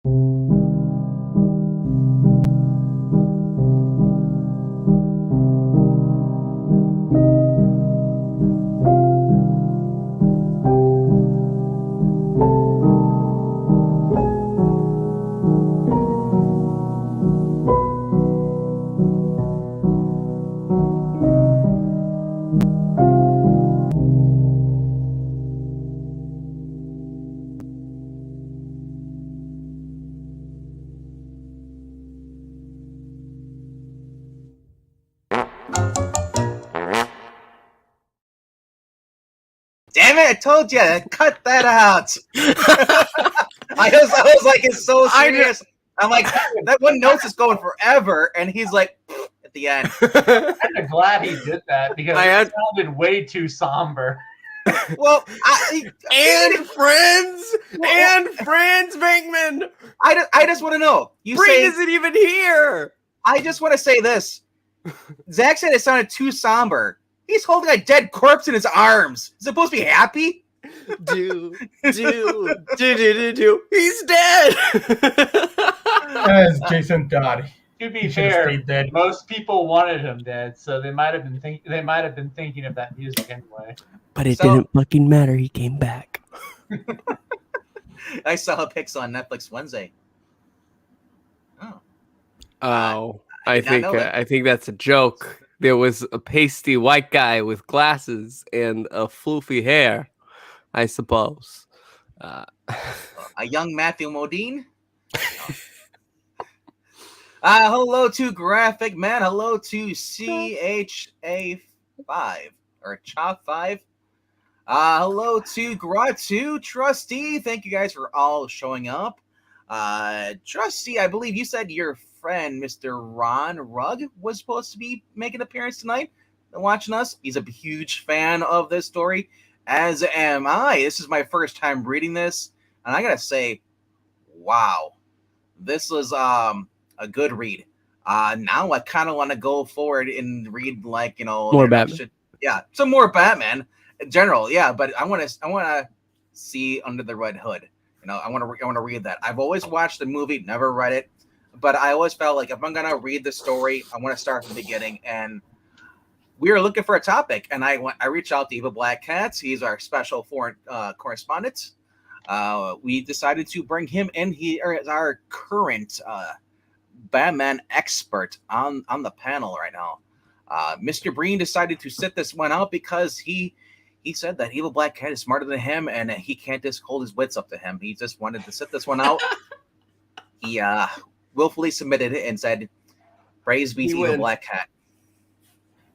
Damn it! I told you, cut that out. I was like, it's so serious. I'm like, that one note's is going forever, and he's like, at the end. I'm kind of glad he did that because it sounded way too somber. Well, Friends Bankman. I just want to know. Brain isn't even here. I just want to say this. Zach said it sounded too somber. He's holding a dead corpse in his arms. Is it supposed to be happy? Do. He's dead. As Jason Todd. To be fair, most people wanted him dead, so they might have been thinking of that music anyway. But it didn't fucking matter. He came back. I saw pics on Netflix Wednesday. Oh, I think that's a joke. There was a pasty white guy with glasses and a floofy hair, I suppose. A young Matthew Modine. Hello to Graphic Man. Hello to CHA5 or CHA5. Hello to Gratu Trustee. Thank you guys for all showing up. Trustee, I believe you said your friend, Mr. Ron Rugg, was supposed to be making an appearance tonight and watching us. He's a huge fan of this story, as am I. This is my first time reading this, and I gotta say, wow, this was a good read. Now I kind of want to go forward and read more Batman. Some more Batman in general. Yeah, but I want to see Under the Red Hood. I want to read that. I've always watched the movie, never read it. But I always felt like if I'm going to read the story, I want to start from the beginning. And we were looking for a topic. And I reached out to Evil Black Cats. He's our special foreign correspondent. We decided to bring him in. He is our current Batman expert on the panel right now. Mr. Breen decided to sit this one out because he said that Evil Black Cat is smarter than him and he can't just hold his wits up to him. He just wanted to sit this one out. He willfully submitted it and said, "Praise be to Evil Black Cat."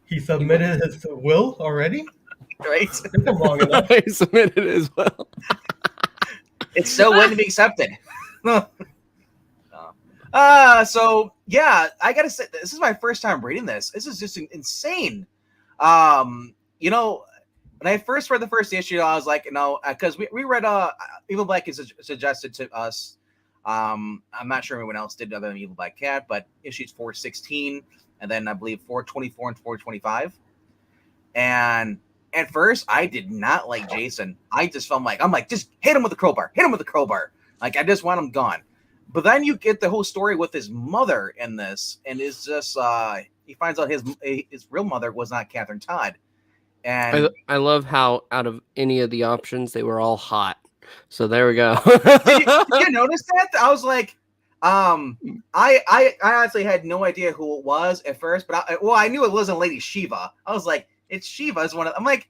He submitted his will already? Right? Long enough. He submitted it as well. It's still waiting to be accepted. So yeah, I gotta say, this is my first time reading this. This is just insane. When I first read the first issue, I was like, because we read Evil Black is suggested to us. I'm not sure anyone else did other than Evil Black Cat, but issues 416 and then I believe 424 and 425. And at first, I did not like Jason. I just felt I'm like, just hit him with the crowbar. Like, I just want him gone. But then you get the whole story with his mother in this, and it's just he finds out his real mother was not Catherine Todd. And I love how out of any of the options, they were all hot. So there we go. did you notice that? I was like, I honestly had no idea who it was at first, but I knew it wasn't Lady Shiva. I was like, it's Shiva is one of. I'm like,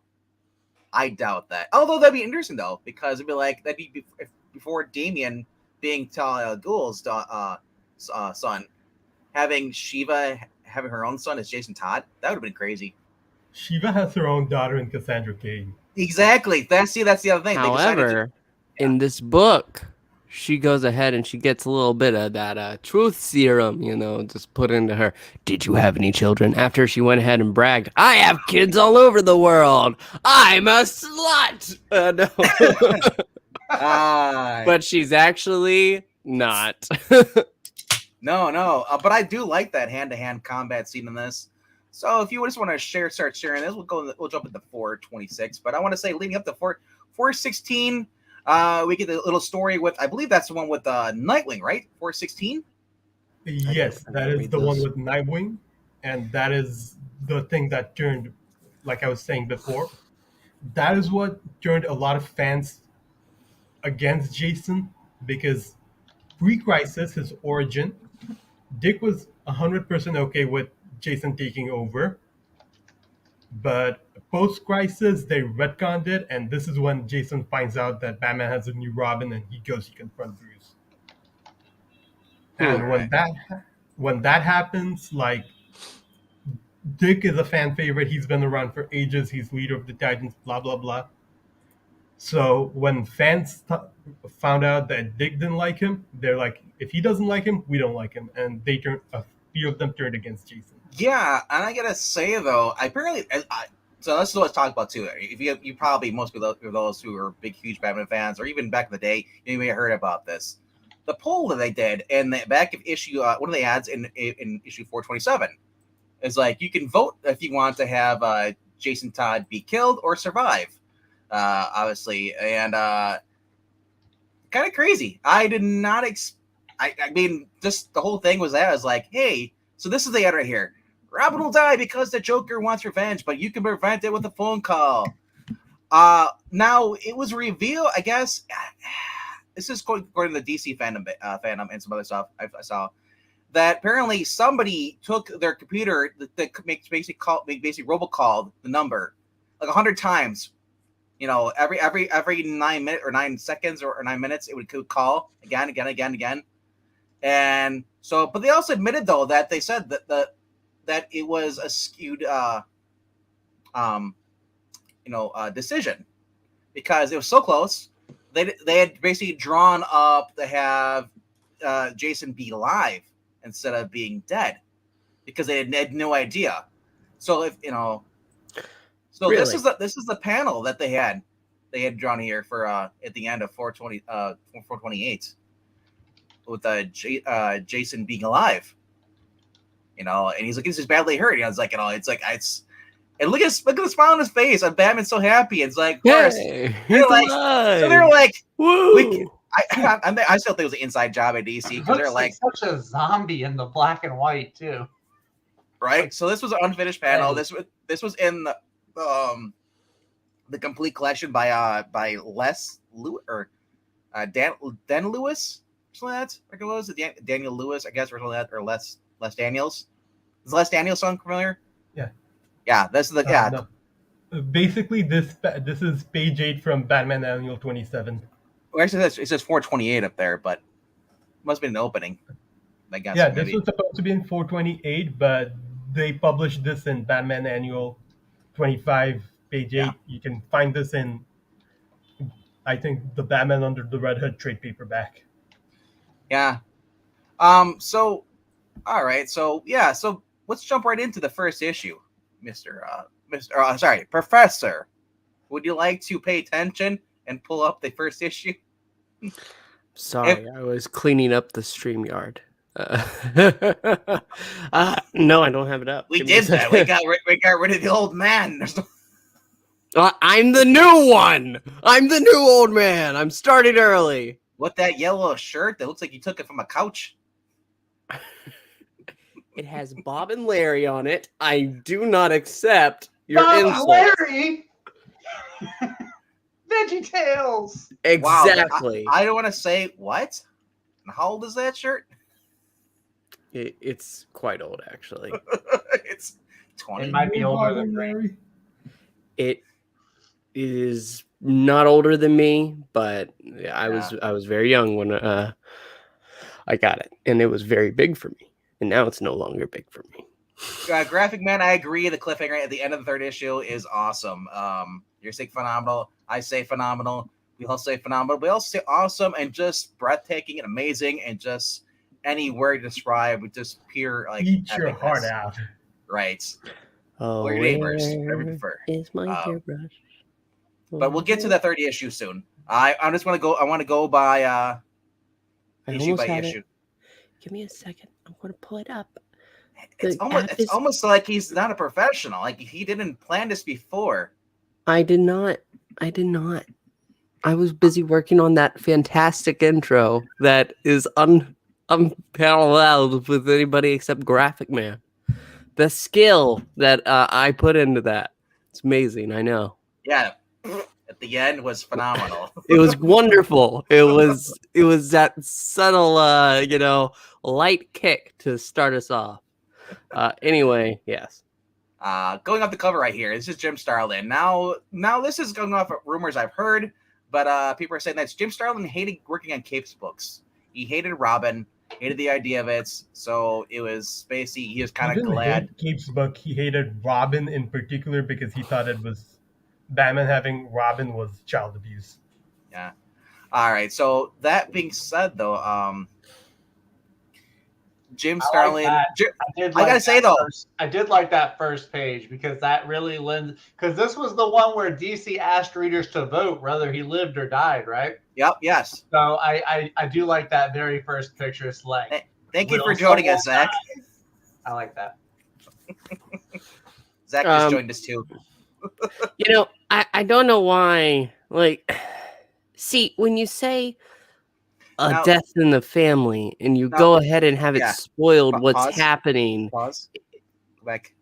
I doubt that. Although that'd be interesting though, because it'd be like that'd be before Damien being Talia Ghul's son, having Shiva having her own son as Jason Todd. That would have been crazy. Shiva has her own daughter in Cassandra Cain. Exactly. That's the other thing. However, in this book, she goes ahead and she gets a little bit of that truth serum, just put into her. Did you have any children? After she went ahead and bragged, I have kids all over the world. I'm a slut. No. But she's actually not. No. But I do like that hand-to-hand combat scene in this. So if you just want to start sharing this, we'll jump into 426. But I want to say, leading up to 416, We get a little story with, I believe that's the one with Nightwing, right? 416. Yes, I that didn't is read the one those. with Nightwing, and that is the thing that turned, like I was saying before, that is what turned a lot of fans against Jason because pre-Crisis, his origin, Dick was 100% okay with Jason taking over, but post-Crisis they retconned it, and this is when Jason finds out that Batman has a new Robin, and he goes to confront Bruce. And Alright. when that happens, like Dick is a fan favorite. He's been around for ages. He's leader of the Titans. Blah blah blah. So when fans found out that Dick didn't like him, they're like, if he doesn't like him, we don't like him, and they turned a few of them turned against Jason. Yeah, and I gotta say though, so this is what I was talking about too. If you probably most of those who are big, huge Batman fans, or even back in the day, you may have heard about this. The poll that they did in the back of issue, one of the ads in issue 427 is like you can vote if you want to have Jason Todd be killed or survive, obviously, and kind of crazy. I did not I mean, just the whole thing was that I was like, hey, so this is the ad right here. Robin will die because the Joker wants revenge, but you can prevent it with a phone call. Now it was revealed, I guess. This is according to the DC fandom and some other stuff I saw that apparently somebody took their computer that makes basically robocalled the number like 100 times. You know, every 9 minutes or 9 seconds or 9 minutes, it would call again. And so, but they also admitted though that they said that it was a skewed, decision because it was so close. They had basically drawn up to have Jason be alive instead of being dead because they had no idea. So if you know, so Really? this is the panel that they had drawn here for at the end of 428 with Jason being alive. You know, and he's like, he's just badly hurt. You know, it's like, you know, and look at the smile on his face. And Batman's so happy. It's like, of course, Hey, they're he's like, alive. so they're like, woo! I still think it was an inside job at DC He because they're looks like like, such a zombie in the black and white too. right. So this was an unfinished panel. This was in the complete collection by Les Lewis or Dan Lewis. Something like that. I think it was Daniel Lewis, I guess, or something like that, or Les Daniels. Is Les Daniels song familiar? Yeah. Yeah, this is the No. Basically, this is page 8 from Batman Annual 27. Well, actually, it says 428 up there, but must have been an opening. I guess. Yeah, maybe. this was supposed to be in 428, but they published this in Batman Annual 25, page 8. Yeah. You can find this in, I think, the Batman Under the Red Hood trade paperback. Yeah. So, all right. So, yeah. So let's jump right into the first issue, Professor. Would you like to pay attention and pull up the first issue? Sorry, I was cleaning up the StreamYard. No, I don't have it up. We Give me a did that. second. We got rid of the old man. There's no... I'm the new one. I'm the new old man. I'm starting early. What, that yellow shirt that looks like you took it from a couch? It has Bob and Larry on it. I do not accept your Bob insult. Larry! VeggieTales! Exactly. Wow, I don't want to say what. And how old is that shirt? It's quite old, actually. It's 20. It might be older than Larry. It is not older than me, but I was very young when I got it, and it was very big for me. And now it's no longer big for me. Graphic Man, I agree. The cliffhanger at the end of the third issue is awesome. You're saying phenomenal. I say phenomenal. We all say phenomenal. We all say awesome and just breathtaking and amazing and just any word to describe with just pure like. Eat your epicness. heart out. Right. Oh, Or your neighbors, whatever you prefer. Is my hairbrush? But we'll get to the third issue soon. I just want to go. I want to go by issue by issue. Give me a second. I'm going to pull it up. It's almost like he's not a professional. Like he didn't plan this before. I did not. I was busy working on that fantastic intro that is unparalleled with anybody except Graphic Man. The skill that I put into that, it's amazing. I know. Yeah, at the end was phenomenal. It was wonderful. It was that subtle, light kick to start us off. Anyway, yes. Going off the cover right here, this is Jim Starlin. Now this is going off of rumors I've heard, but people are saying that Jim Starlin hated working on Capes books. He hated Robin, hated the idea of it, so it was basically he was kind of glad. Hate Cape's book. He hated Robin in particular because he thought it was Batman having Robin was child abuse. Yeah. All right. So that being said, though, Jim Starlin. I gotta say though, I did like that first page because that really lends. Because this was the one where DC asked readers to vote whether he lived or died, right? Yep. Yes. So I do like that very first picture. It's like, thank you for joining us, Zach. I like that. Zach just joined us too. I don't know why. Like, see, when you say a death in the family and you go ahead and have it spoiled what's happening. Pause. Like,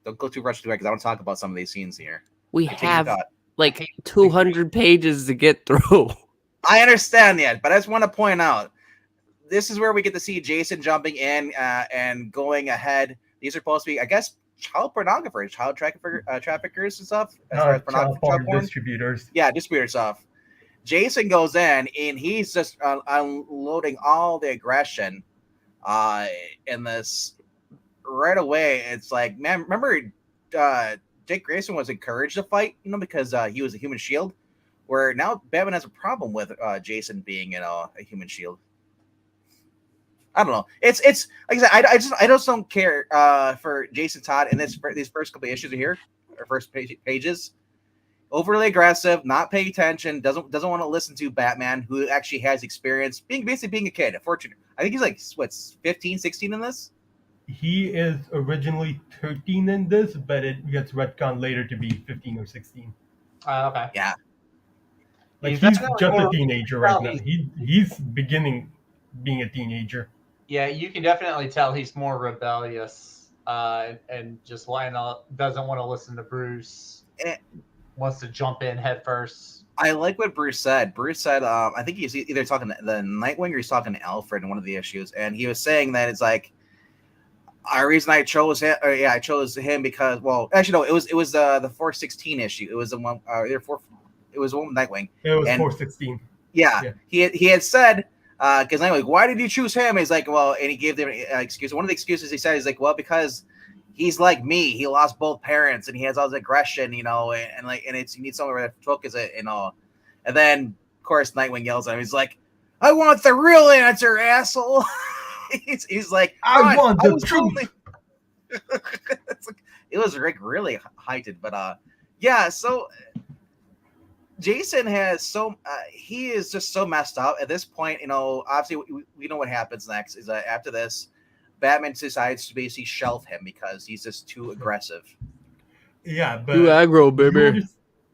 don't go too rushed because I want to talk about some of these scenes here. We have like 200 pages to get through. I understand that, but I just want to point out this is where we get to see Jason jumping in and going ahead. These are supposed to be, I guess, child pornographers, child traffickers and stuff. As far as child distributors. Yeah, distributor stuff. Jason goes in and he's just unloading all the aggression in this right away. It's like, man, remember Dick Grayson was encouraged to fight, because he was a human shield, where now Batman has a problem with Jason being, a human shield. I don't know. It's like I said, I just don't care for Jason Todd in these first couple of issues here, or first pages. Overly aggressive, not paying attention, doesn't want to listen to Batman, who actually has experience basically being a kid. Fortunate. I think he's like 15, 16 in this. He is originally 13 in this, but it gets retconned later to be 15 or 16. Okay. Yeah. Like he's just a teenager right now. He's beginning being a teenager. Yeah, you can definitely tell he's more rebellious and just doesn't want to listen to Bruce. Wants to jump in head first. I like what Bruce said. Bruce said, I think he's either talking to the Nightwing or he's talking to Alfred in one of the issues, and he was saying that it's like, the reason I chose him, I chose him because, well, actually no, it was the 416 issue. It was the one, it was one with Nightwing. It was 416. Yeah, he had said, because Nightwing, why did you choose him? He's like, well, and he gave them an excuse. One of the excuses he said is like, well, because he's like me. He lost both parents, and he has all this aggression, and it's you need someone to focus it, And then, of course, Nightwing yells at him. He's like, "I want the real answer, asshole." he's like, "I want the truth." It was like really heightened, but yeah. So Jason has he is just so messed up at this point. Obviously, we know what happens next. Is that after this, Batman decides to basically shelf him because he's just too aggressive. Yeah, but too aggro, baby.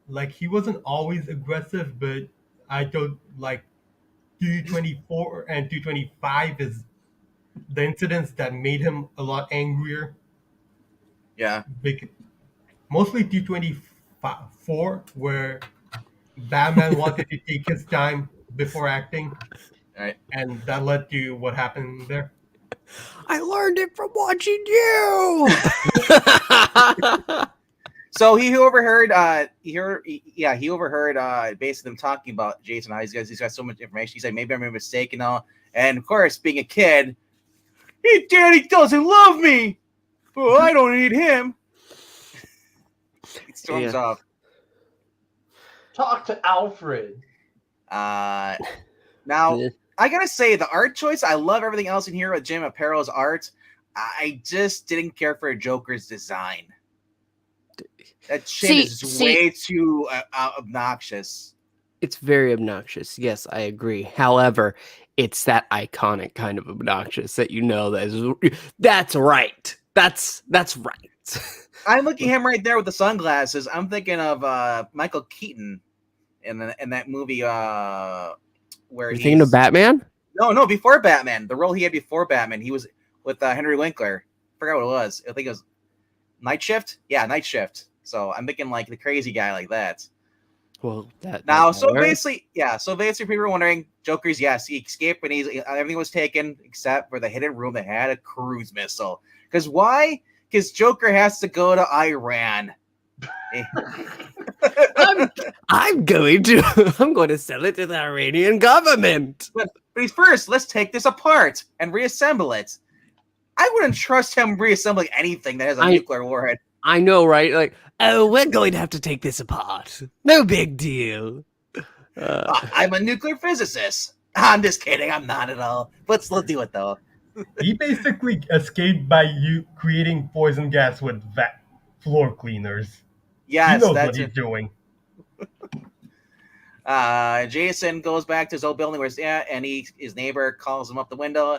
Like he wasn't always aggressive, but I thought like 224 and 225 is the incidents that made him a lot angrier. Yeah, mostly 224, where Batman wanted to take his time before acting, right, and that led to what happened there. I learned it from watching you. So he overheard. He overheard basically them talking about Jason. How he's got so much information. He said maybe I made a mistake and all. And of course, being a kid, Daddy doesn't love me. Well, I don't need him. He storms off. Talk to Alfred. Now. I gotta say, the art choice, I love everything else in here with Jim Aparo's art. I just didn't care for Joker's design. That chin is way too obnoxious. It's very obnoxious. Yes, I agree. However, it's that iconic kind of obnoxious that that's right. That's right. I'm looking at him right there with the sunglasses. I'm thinking of Michael Keaton in that movie where You're thinking of Batman? No, before Batman. The role he had before Batman, he was with Henry Winkler. I forgot what it was. I think it was Night Shift. Yeah, Night Shift. So I'm thinking like the crazy guy like that. Well, So basically people were wondering, Joker's, yes, he escaped and everything was taken except for the hidden room that had a cruise missile. Because why? Because Joker has to go to Iran. I'm going to sell it to the Iranian government. But first, let's take this apart and reassemble it. I wouldn't trust him reassembling anything that has a nuclear warhead. I know, right? Like, oh, we're going to have to take this apart. No big deal. I'm a nuclear physicist. I'm just kidding. I'm not at all. Let's do it, though. He basically escaped by you creating poison gas with floor cleaners. Yes, he knows what he's doing. Jason goes back to his old building where he's at, and his neighbor calls him up the window.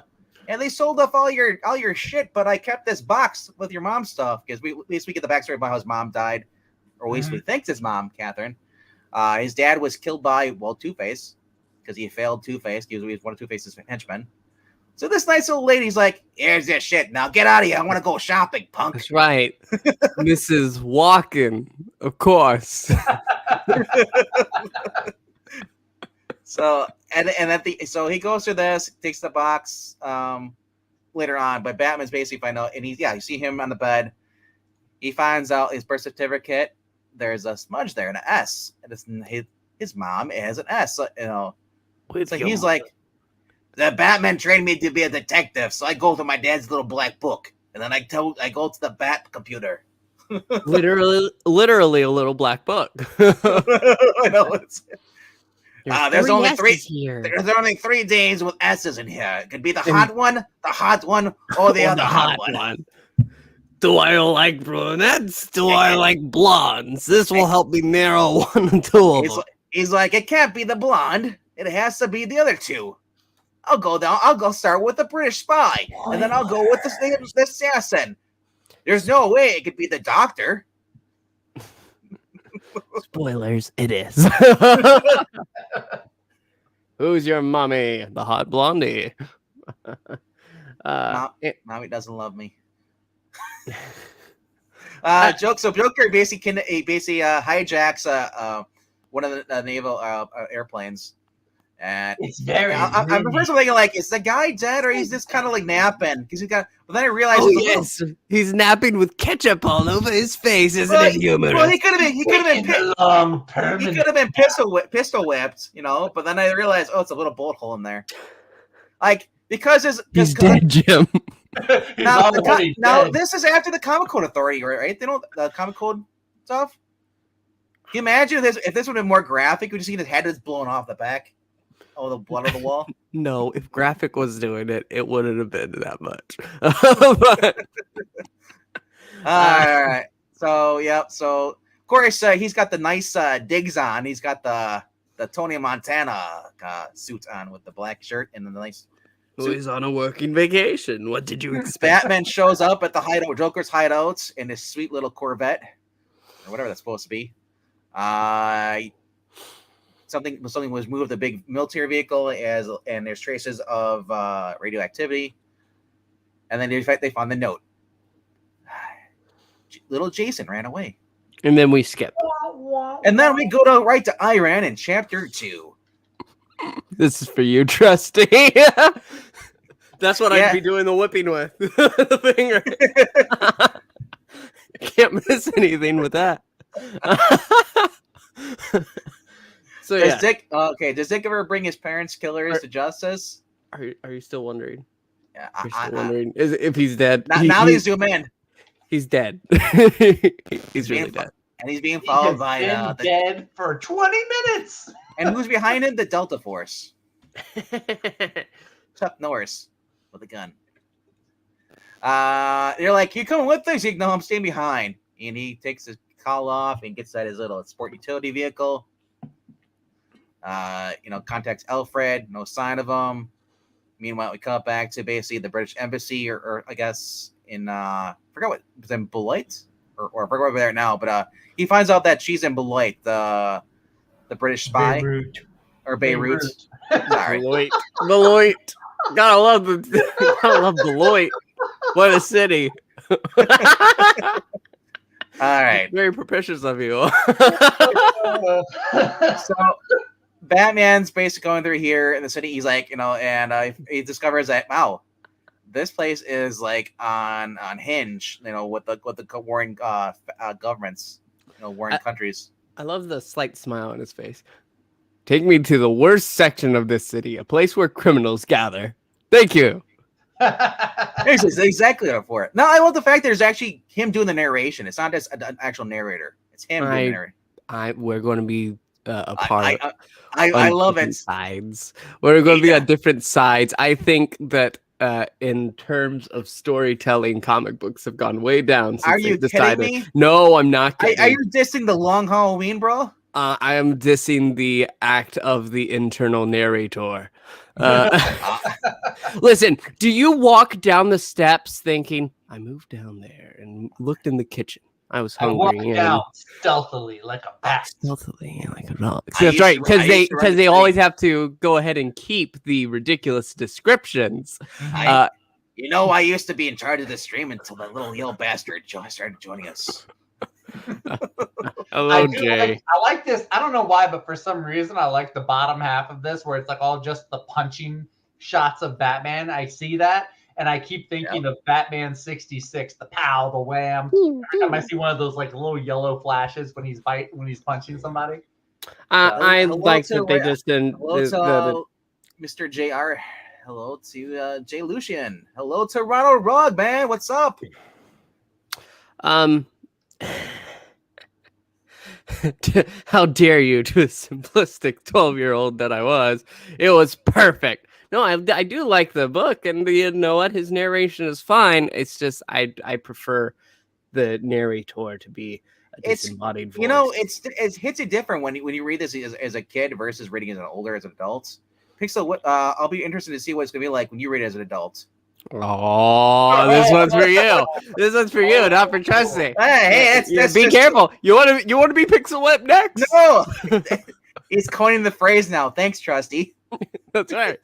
And they sold off all your shit, but I kept this box with your mom's stuff because at least we get the backstory about how his mom died, or at least we think his mom, Catherine. His dad was killed by Two-Face because he failed Two-Face. He was one of Two-Face's henchmen. So this nice old lady's like, "Here's this shit. Now get out of here. I want to go shopping, punk." That's right, Mrs. Walken, of course. So so he goes through this, takes the box later on, but Batman's basically find out, and you see him on the bed. He finds out his birth certificate. There's a smudge there and an S, and his mom has an S. So, it's like he's like, the Batman trained me to be a detective, so I go to my dad's little black book, and then I go to the Bat computer. literally a little black book. I know. There's only three 3 days with S's in here. It could be the hot one, or the other hot one. Do I like brunettes? Do I like blondes? This will help me narrow one and two of them. He's like, it can't be the blonde. It has to be the other two. I'll go start with the British spy, and then I'll go with the assassin. There's no way it could be the doctor. Spoilers, it is. Who's your mommy? The hot blondie. Mommy doesn't love me. Joker basically hijacks one of the naval airplanes. And it's very. I'm first thinking like, is the guy dead or he's just kind of like napping? Because but then I realized, he's napping with ketchup all over his face. Isn't it humorous? Well, he could have been pistol whipped, But then I realized, it's a little bullet hole in there, like because he's dead, Jim. Now this is after the Comic Code Authority, right? They don't the Comic Code stuff. Can you imagine if this would have been more graphic? We just see his head is blown off the back. Oh, the blood on the wall? No, if Graphic was doing it, it wouldn't have been that much. All right. So, So, of course, he's got the nice digs on. He's got the Tony Montana suit on with the black shirt and the nice suit. He's on a working vacation. What did you expect? Batman shows up at the Joker's hideouts in his sweet little Corvette, or whatever that's supposed to be. Something was moved, a big military vehicle, and there's traces of radioactivity. And then they found the note. Little Jason ran away. And then we skip. And then we go right to Iran in chapter 2. This is for you, Trusty. That's what I'd be doing the whipping with. The finger. Can't miss anything with that. So does Dick ever bring his parents' killers to justice? Are you still wondering? Yeah, still wondering if he's dead. Now they zoom in. He's dead. He's really dead, and he's being followed by dead for 20 minutes. And who's behind him? The Delta Force. Chuck Norris with a gun. They're like, "You coming with us?" He's like, "No, I'm staying behind." And he takes his collar off and gets at his little sport utility vehicle. Contacts Alfred, no sign of him. Meanwhile, we cut back to basically the British Embassy, or I guess in forgot what was in Beloit, or I forgot where they're now, but he finds out that she's in Beloit. The the British spy, Beirut. or Beirut. Sorry. Beloit. Gotta love Beloit. What a city. All right. Very propitious of you. So Batman's basically going through here in the city. He's like, and he discovers that wow, this place is like on hinge. With the warring governments, warring countries. I love the slight smile on his face. Take me to the worst section of this city, a place where criminals gather. Thank you. It's exactly what for it. No, I love the fact there's actually him doing the narration. It's not just an actual narrator. It's him doing the narration. We're going to be a part. I love it. Sides. We're going to be on different sides. I think that in terms of storytelling, comic books have gone way down. Since Are you kidding me? No, I'm not kidding. Are you dissing the Long Halloween, bro? I am dissing the act of the internal narrator. Listen, do you walk down the steps thinking, I moved down there and looked in the kitchen. I was hungry. I walked down stealthily like a bat. Stealthily like a dog. That's right, because they always have to go ahead and keep the ridiculous descriptions. I used to be in charge of the stream until that little yellow bastard started joining us. Hello, Jay. I like this. I don't know why, but for some reason, I like the bottom half of this where it's like all just the punching shots of Batman. I see that, and I keep thinking of Batman 66, the pow, the wham. Every time I see one of those like little yellow flashes when he's punching somebody. I like that they just didn't. Hello to Mr. JR. Hello to Jay Lucian. Hello to Ronald Rugg, man. What's up? How dare you, to a simplistic 12-year-old that I was. It was perfect. No, I do like the book, and you know what? His narration is fine. It's just I prefer the narrator to be a disembodied voice. It hits it different when you read this as a kid versus reading as an adult. Pixel, I'll be interested to see what it's gonna be like when you read it as an adult. Oh, this one's for you. This one's for you, not for Trusty. Hey, be careful. You want to be Pixel Whip next? No, he's coining the phrase now. Thanks, Trusty. That's right.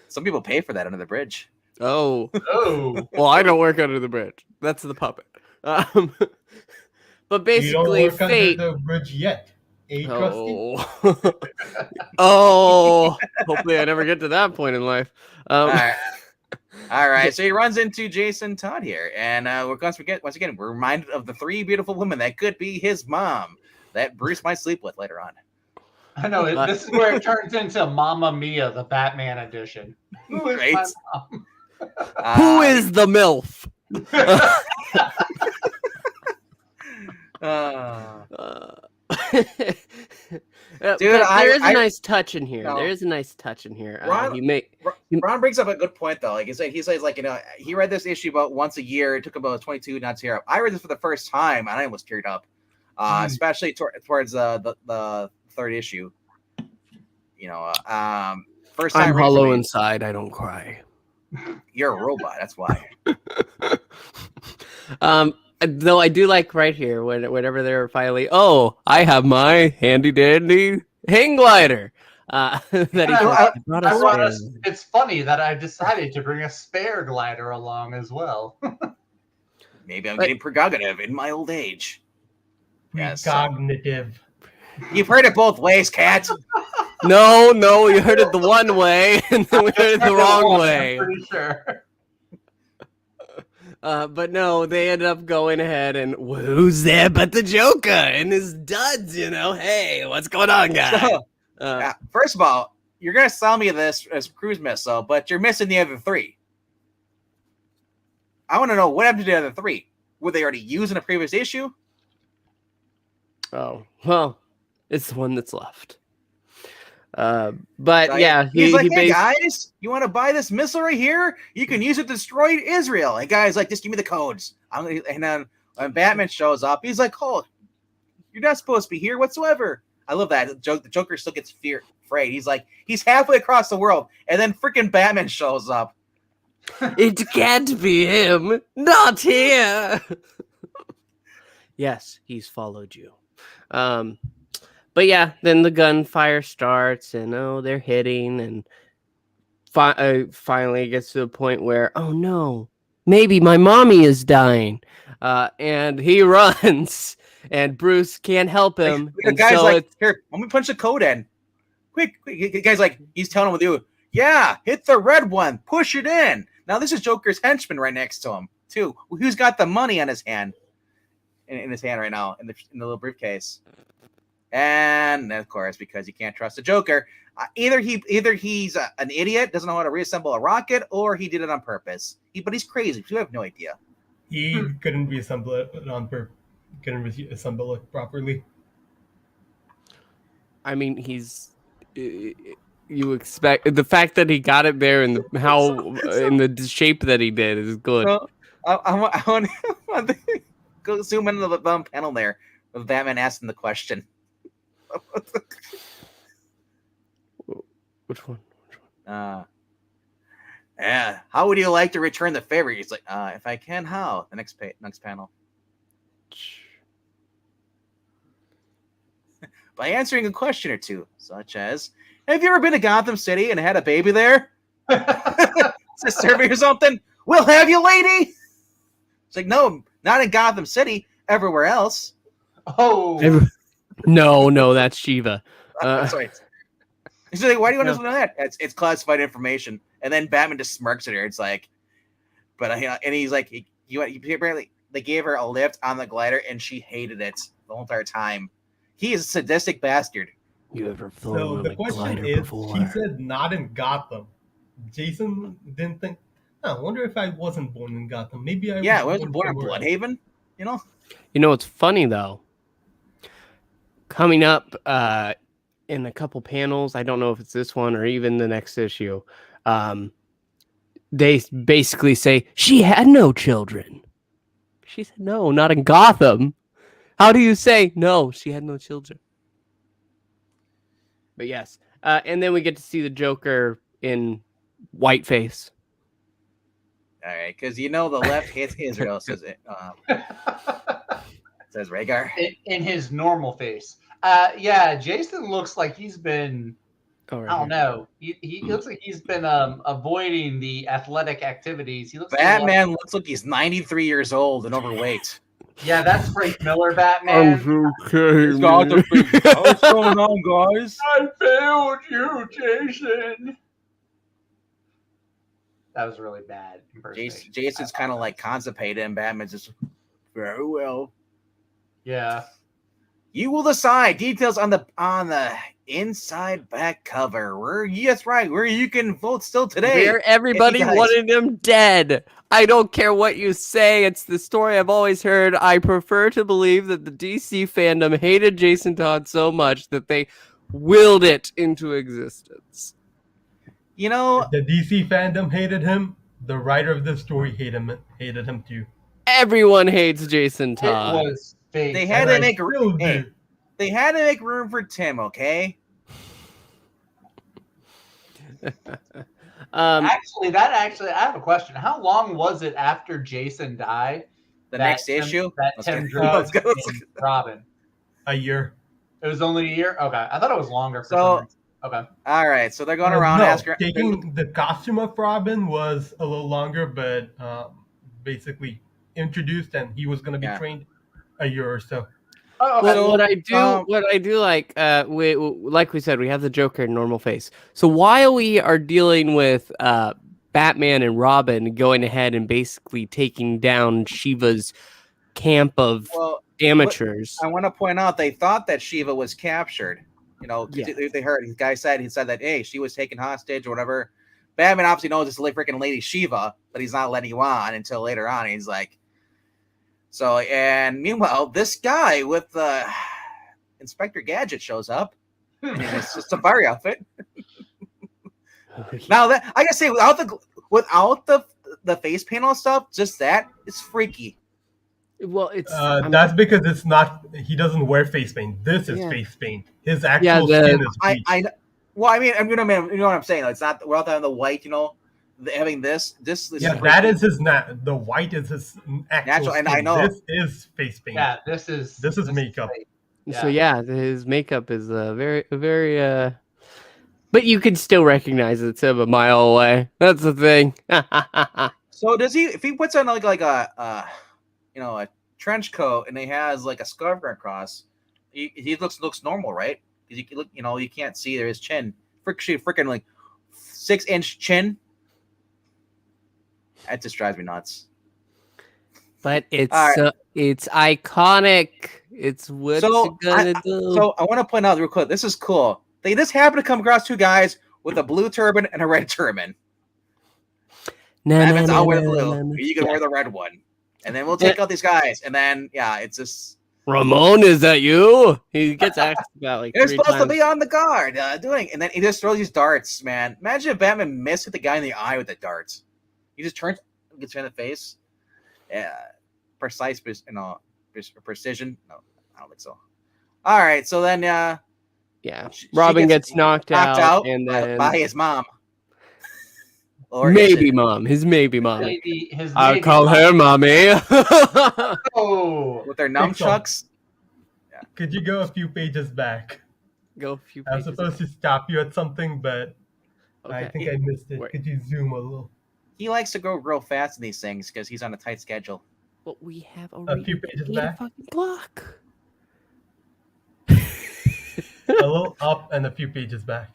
Some people pay for that under the bridge. Oh. Well, I don't work under the bridge. That's the puppet. But basically, you don't work fate. Under the bridge yet. Hopefully I never get to that point in life. All right. So he runs into Jason Todd here, and once again, we're reminded of the three beautiful women that could be his mom that Bruce might sleep with later on. I know this is where it turns into Mamma Mia, the Batman edition. Who is my mom? Who is the MILF? Dude, there is a nice touch in here. There is a nice touch in here. Ron brings up a good point though. Like he says, like he read this issue about once a year. It took about 22 not to tear up. I read this for the first time, and I almost teared up, especially towards the third issue. First time. I'm hollow inside. I don't cry. You're a robot. That's why. Though I do like right here whenever they're finally, I have my handy dandy hang glider. It's funny that I decided to bring a spare glider along as well. Maybe I'm getting prerogative in my old age. Precognitive. You've heard it both ways, Cat. No, you heard it the one way, and then we heard it the wrong way. I'm pretty sure. But no, they ended up going ahead and who's there but the Joker and his duds, Hey, what's going on, guys? First of all, you're going to sell me this as cruise missile, but you're missing the other three. I want to know what happened to the other three. Were they already used in a previous issue? Oh, well, it's the one that's left. But yeah, he's like, hey guys, you want to buy this missile right here? You can use it to destroy Israel. And guys like, just give me the codes. And then when Batman shows up, he's like, oh, you're not supposed to be here whatsoever. I love that. The Joker still gets afraid. He's like, he's halfway across the world, and then freaking Batman shows up. It can't be him. Not here. Yes, he's followed you. But yeah, then the gunfire starts, and they're hitting, and finally it gets to the point where, oh no, maybe my mommy is dying, and he runs, and Bruce can't help him, The and guy's so like, it's here, let me punch the code in. Quick. The guy's like, he's telling him with you, yeah, hit the red one, push it in. Now this is Joker's henchman right next to him, too. Who's got the money on his hand? In his hand right now, in the little briefcase. And of course, because you can't trust the Joker, either he's an idiot, doesn't know how to reassemble a rocket, or he did it on purpose. But he's crazy. You have no idea. He couldn't reassemble it couldn't reassemble it properly. I mean, you expect the fact that he got it there and in the shape that he did is good. Well, I want to go zoom into the bottom panel there with Batman asking the question. Which one? Yeah. How would you like to return the favor? He's like, if I can, how? The next panel. By answering a question or two, such as, have you ever been to Gotham City and had a baby there? It's a survey or something? We'll have you, lady! It's like, no, not in Gotham City, everywhere else. Oh. No, that's Shiva. Sorry. He's like, why do you want to know that? It's classified information. And then Batman just smirks at her. It's like, but and he's like, apparently they gave her a lift on the glider and she hated it the whole entire time. He is a sadistic bastard. You ever flown So on the a question glider is, before? he said not in Gotham. Jason didn't think, I wonder if I wasn't born in Gotham. Maybe I wasn't born in somewhere else." Bloodhaven, you know? You know what's funny though? Coming up in a couple panels, I don't know if it's this one or even the next issue, they basically say she had no children. She said no, not in Gotham. How do you say no? She had no children. But yes, and then we get to see the Joker in whiteface. All right, because the left hates Israel, says it. Says Rhaegar. In his normal face. Yeah, Jason looks like he's been, I don't know. He looks like he's been avoiding the athletic activities. He looks Batman looks like he's 93 years old and overweight. Yeah, that's Frank Miller Batman. Okay. What's going on, guys? I failed you, Jason. That was really bad. Jason's kind of like constipated, and Batman's just very well. Yeah. You will decide details on the inside back cover. That's right, where you can vote still today. Where everybody wanted him dead. I don't care what you say. It's the story I've always heard. I prefer to believe that the DC fandom hated Jason Todd so much that they willed it into existence. You know, the DC fandom hated him. The writer of the story hated him too. Everyone hates Jason Todd. It was fake. They had to make room. Hey, they had to make room for Tim. Okay. Actually, I have a question. How long was it after Jason died? The next issue? That Tim drugged Robin. A year. It was only a year? Okay. I thought it was longer for some reason. Okay. All right. So they're going around asking. Taking the costume of Robin was a little longer, but basically introduced, and he was going to be trained a year or so. Oh, okay. Well, what I do like, like we said, we have the Joker in normal face. So while we are dealing with Batman and Robin going ahead and basically taking down Shiva's camp of amateurs, I want to point out they thought that Shiva was captured. You know, they heard the guy said that hey, she was taken hostage or whatever. Batman obviously knows it's freaking Lady Shiva, but he's not letting you on until later on. He's like. So, and meanwhile, this guy with Inspector Gadget shows up in his safari outfit. Now that I gotta say, without the face panel stuff, just that it's freaky. Well, it's that's because it's not. He doesn't wear face paint. This is face paint. His actual skin is bleached. Well, I mean, you know what I'm saying. It's not without having the white, having this yeah, that is his the white is his actual natural, skin. and I know this is face paint. Yeah, this is makeup. So yeah, his makeup is very. But you can still recognize it's him a mile away. That's the thing. So does he? If he puts on like a a trench coat and he has like a scarf across, he looks normal, right? Because you can look, you can't see his chin. Freaking like 6-inch chin. That just drives me nuts. But it's right. it's iconic. It's what you gonna do. So I want to point out real quick. This is cool. They just happen to come across two guys with a blue turban and a red turban. I'll wear the blue. You can wear the red one, and then we'll take out these guys. And then it's just Ramon. Is that you? He gets asked about like. You're supposed to be on the guard, and then he just throws these darts. Man, imagine if Batman missed the guy in the eye with the darts. He just gets him in the face. Yeah, precise, precision. No, I don't think so. All right, so then, Robin gets knocked out, and then by his mom, or maybe mom, his maybe mom. I'll call her mommy. With their nunchucks. Yeah. Could you go a few pages back? Go a few. I was supposed to stop you at something, but I think I missed it. Could you zoom a little? He likes to go real fast in these things because he's on a tight schedule. But we have a few pages back. Fucking block. A little up and a few pages back.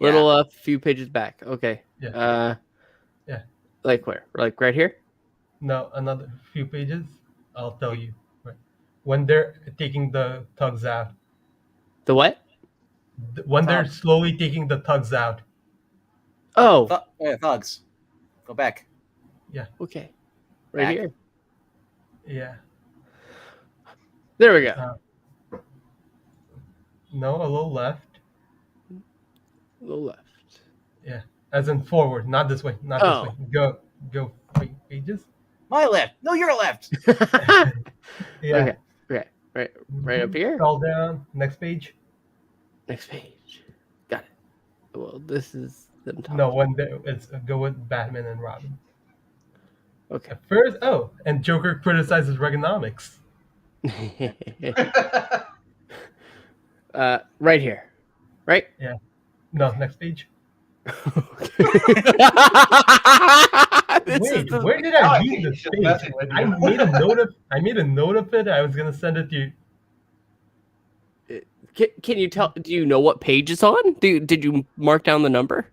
Little up, few pages back. Okay. Yeah. Like where? Like right here? No, another few pages. I'll tell you. Right. When they're taking the tugs out. The what? When they're slowly taking the tugs out. Oh. Thugs. Go back. Yeah. Okay. Right here. Yeah. There we go. No, a little left. A little left. Yeah. As in forward, not this way. Not this way. Go pages. My left. No, your left. Yeah. Okay. Right up here. Scroll down. Next page. Next page. Got it. Well, this is them talking. No, it's go with Batman and Robin. Okay. At first, and Joker criticizes Reaganomics. Right here. Right? Yeah. No, next page. Wait, where did I read this page? I made a note of it. I was gonna send it to you. Can you tell? Do you know what page it's on? Did you mark down the number?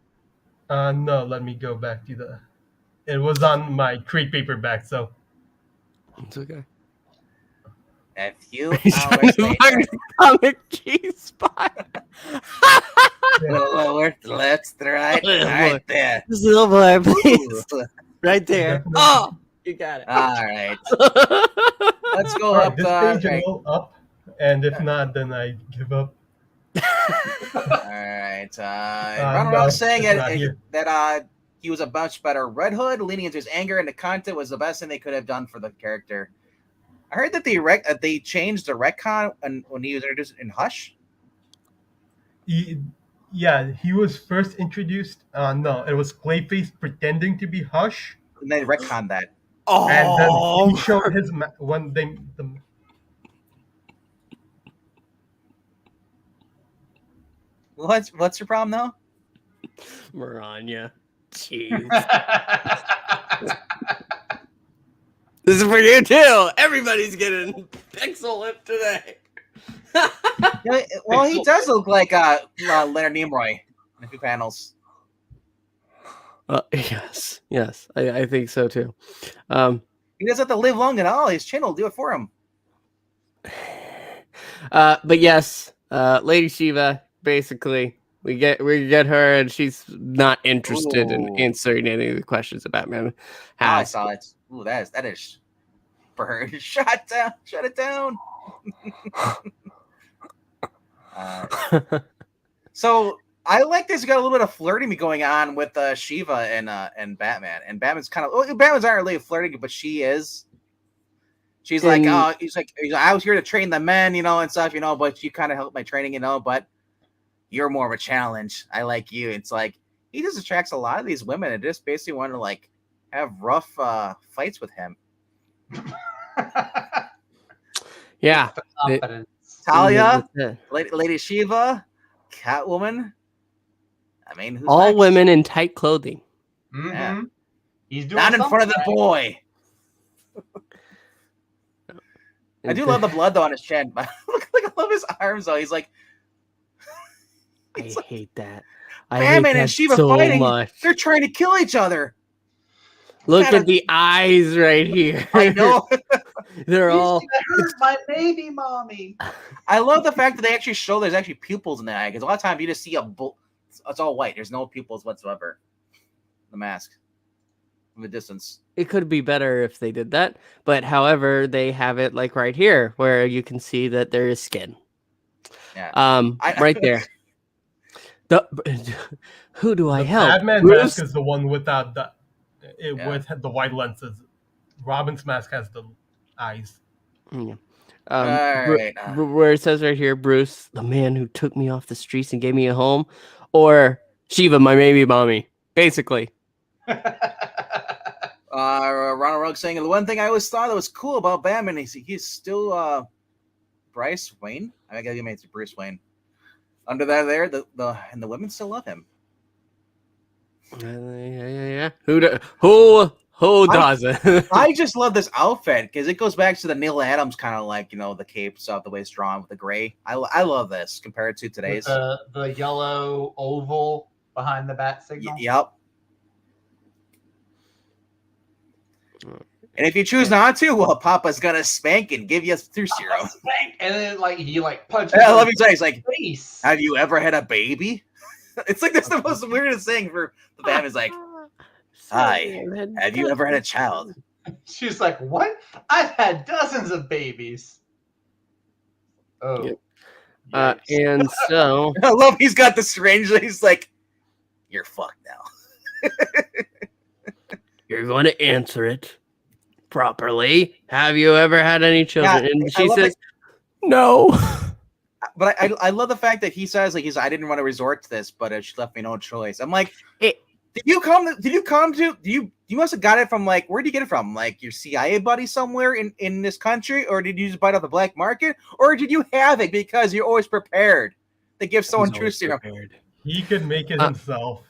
No. Let me go back to It was on my trade paperback, so. It's okay. A few hours later. Comic G-spot. Left, right there. Silver, please. Right there. Definitely. Oh, you got it. All right. Let's go up. This page a little up, and if not, then I give up. All right. Ronald was saying that he was a much better Red Hood, leaning into his anger, and the content was the best thing they could have done for the character. I heard that they changed the retcon when he was introduced in Hush. He was first introduced. No, it was Clayface pretending to be Hush. And they retconned that. Oh, and then he showed his when they. What's your problem now? Maranya. Jeez. This is for you too. Everybody's getting pixel lip today. Well, he does look like Leonard Nimoy in a few panels. Yes, I think so too. He doesn't have to live long at all. His chin will do it for him. But yes, Lady Shiva. Basically, we get her, and she's not interested in answering any of the questions that Batman has. I saw it. Ooh, that is for her. Shut it down. So I like this. Got a little bit of flirting going on with Shiva and Batman. And Batman's Batman's not really flirting, but she is. She's like, he's like, I was here to train the men, and stuff, but you kind of helped my training, but you're more of a challenge. I like you. It's like he just attracts a lot of these women and just basically want to like have rough fights with him. Yeah. Talia, That's it. Lady Shiva, Catwoman. I mean, who's All next? women in tight clothing. Mm-hmm. Yeah. He's doing Not in front of the something boy. I do love the blood though on his chin. Look, I love his arms though. He's like, I it's like hate that. I hate Batman that and Shiva so fighting. much. They're trying to kill each other. Look kinda- at the eyes right here. I know. They're He's all. gonna hurt my baby mommy. I love the fact that they actually show there's actually pupils in the eye because a lot of times you just see it's all white. There's no pupils whatsoever. The mask from the distance. It could be better if they did that, but however, they have it like right here where you can see that there is skin. Yeah. Right there. Who do I The help? Batman Bruce? mask is the one without with the white lenses. Robin's mask has the eyes. Yeah. All right. Where it says right here, Bruce, the man who took me off the streets and gave me a home, or Shiva, my baby mommy, basically. Ronald Rugg saying the one thing I always thought that was cool about Batman is he's still Bryce Wayne. I gotta give it to Bruce Wayne. Under that, there the women still love him. Yeah. Who doesn't? I just love this outfit because it goes back to the Neil Adams kind of like the cape stuff, the way it's drawn with the gray. I love this compared to today's. The yellow oval behind the bat signal. Yep. And if you choose not to, well, Papa's gonna spank and give you through serum. And then he punches. I love you say, he's like, face. have you ever had a baby? It's like that's the most weirdest thing for the Batman. Is like, hi, have you ever had a child? She's like, what? I've had dozens of babies. Oh. Yep. And so I love he's got the strange. He's like, you're fucked now. you're going to answer it properly. Have you ever had any children? Yeah, and she says, no. But I love the fact that he says like I didn't want to resort to this, but she left me no choice. I'm like, did you must have got it from like where did you get it from? Like your CIA buddy somewhere in this country, or did you just buy it off the black market, or did you have it because you're always prepared to give someone truth serum? He could make it himself.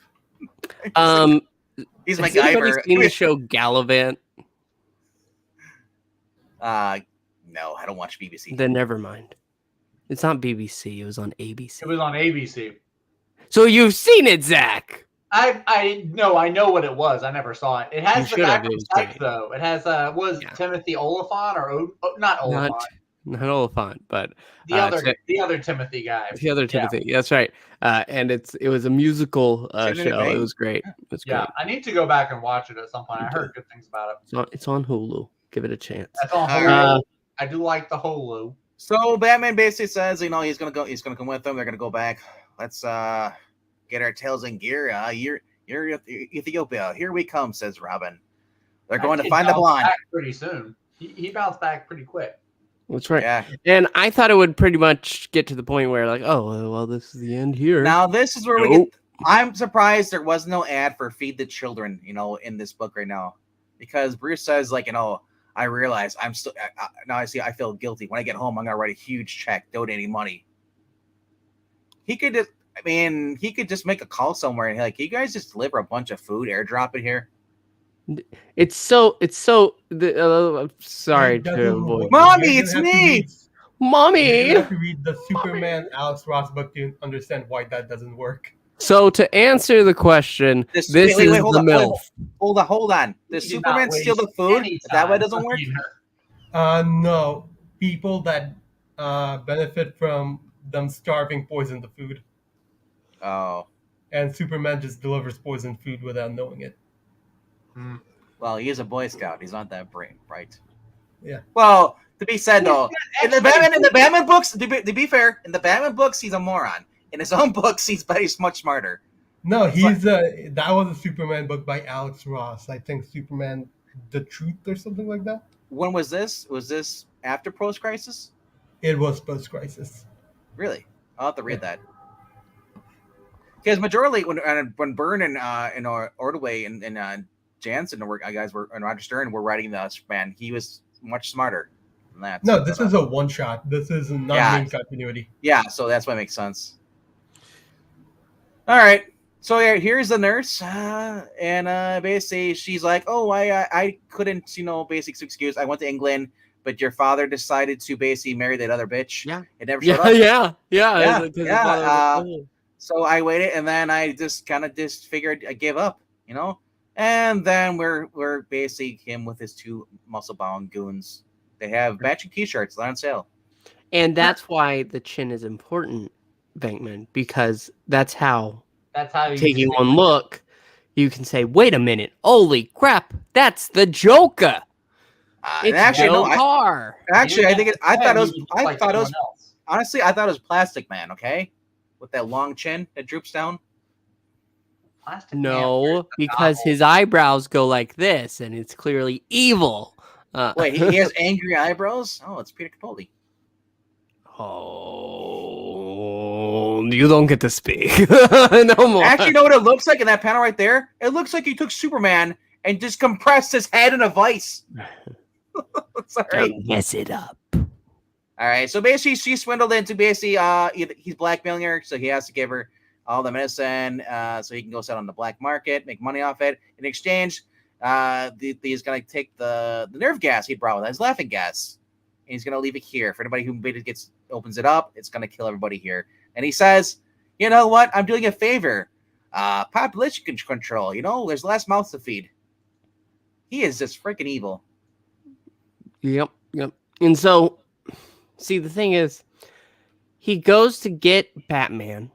He's has anybody MacGyver. seen the show Gallivant? No, I don't watch BBC. Then never mind. It's not BBC. It was on ABC. It was on ABC. So you've seen it, Zach. I know what it was. I never saw it. It has You the guy should have. from It was Psych, great. though. It has Timothy Oliphant or not Oliphant. Not Oliphant, but The other Timothy guy. the other Timothy. Yeah. That's right. And it was a musical show. It was great. It was great. Yeah, I need to go back and watch it at some point. I heard good things about it. It's on Hulu. Give it a chance. That's on Hulu. I do like the Hulu. So Batman basically says, he's gonna come with them. They're gonna go back. Let's get our tails in gear. You're Ethiopia. Here we come, says Robin. They're going to find the blonde. Pretty soon. He bounced back pretty quick. That's right. Yeah. And I thought it would pretty much get to the point where like, oh, well, this is the end here. Now this is where we get. I'm surprised there was no ad for Feed the Children, in this book right now, because Bruce says like, I realize I'm still now. I feel guilty. When I get home, I'm gonna write a huge check donating money. He could just make a call somewhere and like, you guys just deliver a bunch of food, airdrop it here. It's so. Sorry to avoid. Mommy, it's me. Mommy. You have to read the Superman Alex Ross book to understand why that doesn't work. So to answer the question, this is the MILF. Hold on. Does Superman steal the food? Is that why it doesn't work? No. People that benefit from them starving poison the food. Oh. And Superman just delivers poisoned food without knowing it. Well, he is a Boy Scout. He's not that brave, right? Yeah. Well, to be said though, in the Batman books, to be fair, in the Batman books, he's a moron. In his own books, he's much smarter. No, that was a Superman book by Alex Ross. I think Superman The Truth or something like that. When was this? Was this after Post-Crisis? It was post-crisis. Really? I'll have to read that. Because majority when Byrne and Ordway and Jansen and Roger Stern were writing the Superman, he was much smarter. And that's No, this is a one shot. This is not Yeah. main continuity. Yeah, so that's what makes sense. All right. So yeah, here's the nurse, and basically she's like, "Oh, I couldn't, basic excuse. I went to England, but your father decided to basically marry that other bitch. Yeah. It never showed Yeah, up. yeah. Yeah, yeah. So I waited, and then I just kind of just figured I gave up, And then we're basically him with his two muscle-bound goons. They have matching T-shirts. They're on sale. And that's why the chin is important, Bankman, because that's how you taking one look, you can say, "Wait a minute! Holy crap! That's the Joker! It's actually, Joe no, Carr." Actually, I thought it was. Else. Honestly, I thought it was Plastic Man. Okay, with that long chin that droops down. Plastic Man, No, because his eyebrows go like this, and it's clearly evil. Wait, he has angry eyebrows? Oh, it's Peter Capaldi. Oh, you don't get to speak. No more. Actually, you know what it looks like in that panel right there? It looks like he took Superman and just compressed his head in a vice. Sorry. Don't mess it up. All right, so basically she swindled into basically he's blackmailing her, so he has to give her all the medicine so he can go sell on the black market, make money off it. In exchange, he's going to take the nerve gas he brought with his laughing gas, and he's going to leave it here. For anybody who opens it up, it's going to kill everybody here. And he says, you know what? I'm doing a favor. Population control. There's less mouths to feed. He is just freaking evil. Yep. And so, see, the thing is, he goes to get Batman,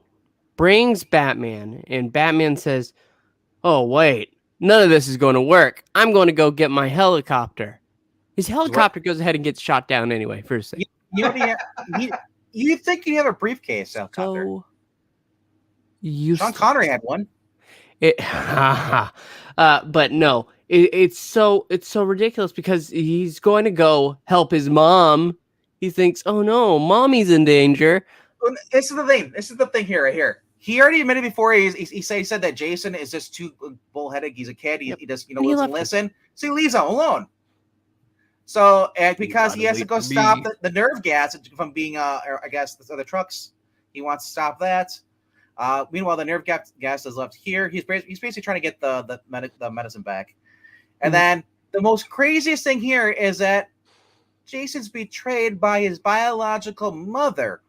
brings Batman, and Batman says, "Oh, wait, none of this is going to work. I'm going to go get my helicopter." His helicopter goes ahead and gets shot down anyway, first thing. You think you have a briefcase helicopter? Sean Connery had one. But no, it's so ridiculous because he's going to go help his mom. He thinks, "Oh no, mommy's in danger." This is the thing. This is the thing here, right here. He already admitted before. He said that Jason is just too bullheaded. He's a kid. He just doesn't listen. So he leaves him alone. So because he has to go stop the nerve gas from being I guess the other trucks. He wants to stop that. Meanwhile, the nerve gas is left here. He's basically trying to get the medicine back. And then the most craziest thing here is that Jason's betrayed by his biological mother.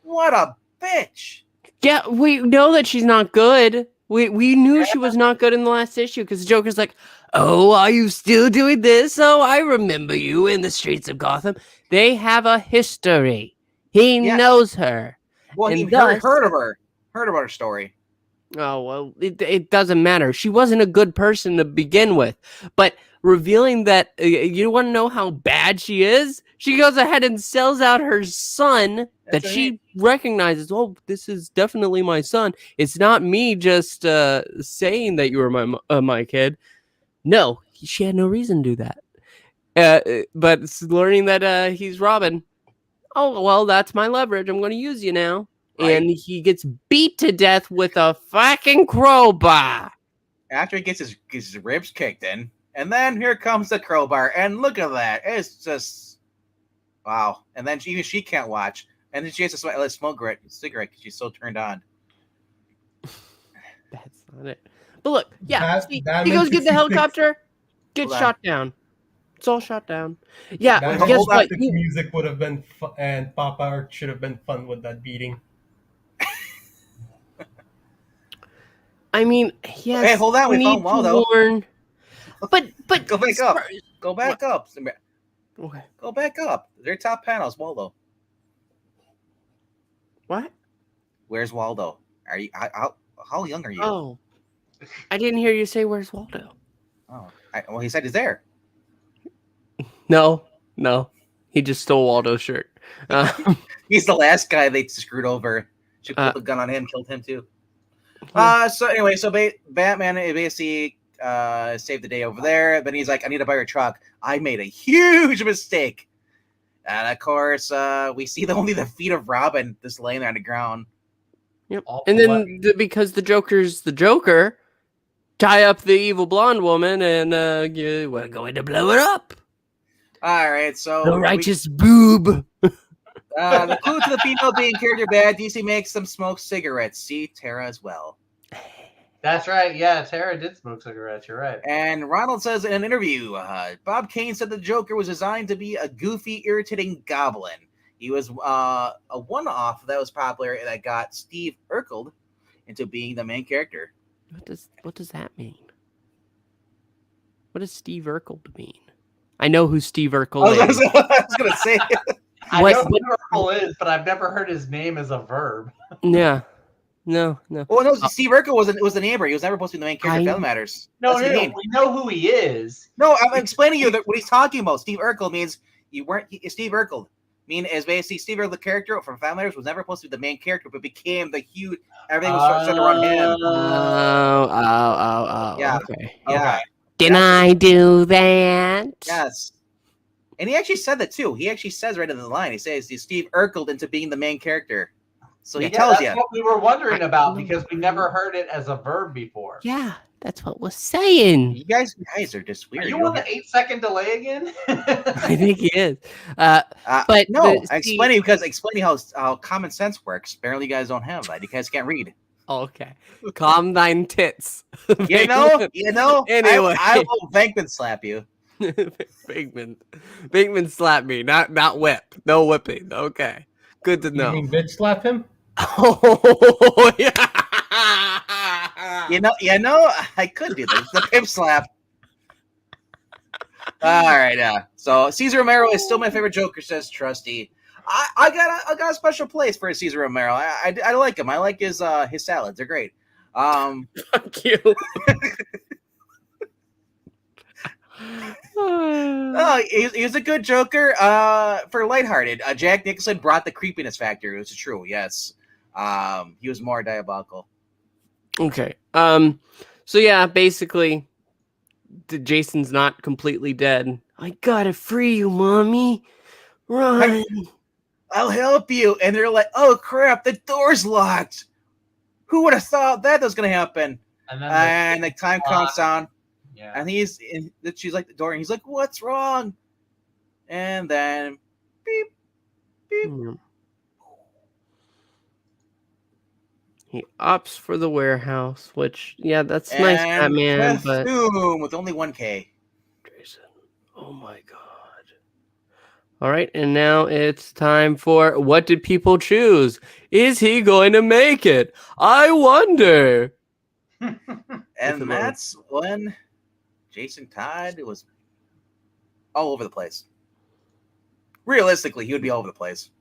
What a bitch! Yeah, we know that she's not good. We knew she was not good in the last issue because the Joker's like, "Oh, are you still doing this? Oh, I remember you in the streets of Gotham." They have a history. He knows her. Well, he heard of her. Heard about her story. Oh, well, it doesn't matter. She wasn't a good person to begin with. But revealing that, you want to know how bad she is? She goes ahead and sells out her son that she recognizes. "Oh, this is definitely my son. It's not me just saying that you were my kid." No, she had no reason to do that. But learning that he's Robin. "Oh, well, that's my leverage. I'm going to use you now." Right. And he gets beat to death with a fucking crowbar. After he gets his ribs kicked in. And then here comes the crowbar. And look at that. It's just... Wow. And then even she can't watch. And then she has to smoke a cigarette because she's so turned on. That's not it. But look, he goes get the helicopter, gets shot down. It's all shot down. Yeah, guess what? The music would have been and Pop Art should have been fun with that beating. I mean, yes. Hey, hold on. We found Waldo. But go back up. Go back up. Okay. Go back up. Their top panels, Waldo. What? Where's Waldo? Are you? How young are you? Oh, I didn't hear you say where's Waldo. Oh, well, he said he's there. No, he just stole Waldo's shirt. He's the last guy they screwed over. She pulled the gun on him, killed him too. So anyway, Batman basically saved the day over there, but he's like, "I need to buy your truck. I made a huge mistake." And of course, we see only the feet of Robin just laying there on the ground. Yep. And then because the Joker's the Joker, tie up the evil blonde woman, and we're going to blow her up. All right, so The righteous boob. the clue to the female being character bad, DC makes them smoke cigarettes. See Tara as well. That's right. Yeah, Tara did smoke cigarettes. You're right. And Ronald says in an interview, Bob Kane said the Joker was designed to be a goofy, irritating goblin. He was a one-off that was popular that got Steve Urkel into being the main character. What does that mean? What does Steve Urkel mean? I know who Steve Urkel is. I was going to say. I know who Urkel is, but I've never heard his name as a verb. Yeah. No. Well, no, Steve Urkel was the neighbor. He was never supposed to be the main character of Family Matters. No, we know who he is. No, I'm explaining to you what he's talking about. Steve Urkel means Steve Urkel. Is basically Steve Urkel, the character from Family Matters, was never supposed to be the main character, but became the huge. Everything was centered around him. Oh. Yeah. Okay. Yeah. Did I do that? Yes. And he actually said that too. He actually says right in the line. He says he's Steve Urkel into being the main character. So he tells you. That's what we were wondering about because we never heard it as a verb before. Yeah, that's what we're saying. You guys are just weird. Are you on the 8-second delay again? I think he is. But no, explaining how common sense works. Apparently, you guys don't have that. You guys can't read. Okay, calm thine tits. You know. Anyway, I will Venkman slap you. Venkman slap me, not whip. No whipping. Okay, good to know. You mean bitch slap him? Oh yeah. You know, I could do this. The pimp slap. All right, so Cesar Romero is still my favorite Joker, says Trusty. I got a special place for Cesar Romero. I like him. I like his salads. They're great. Fuck you. He's a good Joker. For lighthearted, Jack Nicholson brought the creepiness factor. It's true. Yes. He was more diabolical. Okay. So yeah, basically, Jason's not completely dead. I gotta free you, mommy. Run. I'll help you. And they're like, oh crap, the door's locked. Who would have thought that was gonna happen? And the time counts down. Yeah. And she's like the door, and he's like, what's wrong? And then beep, beep. He opts for the warehouse, which, yeah, that's nice, Batman, but... with only 1K. Jason, oh my god. All right, and now it's time for what did people choose? Is he going to make it? I wonder. And that's when Jason Todd was all over the place. Realistically, he would be all over the place.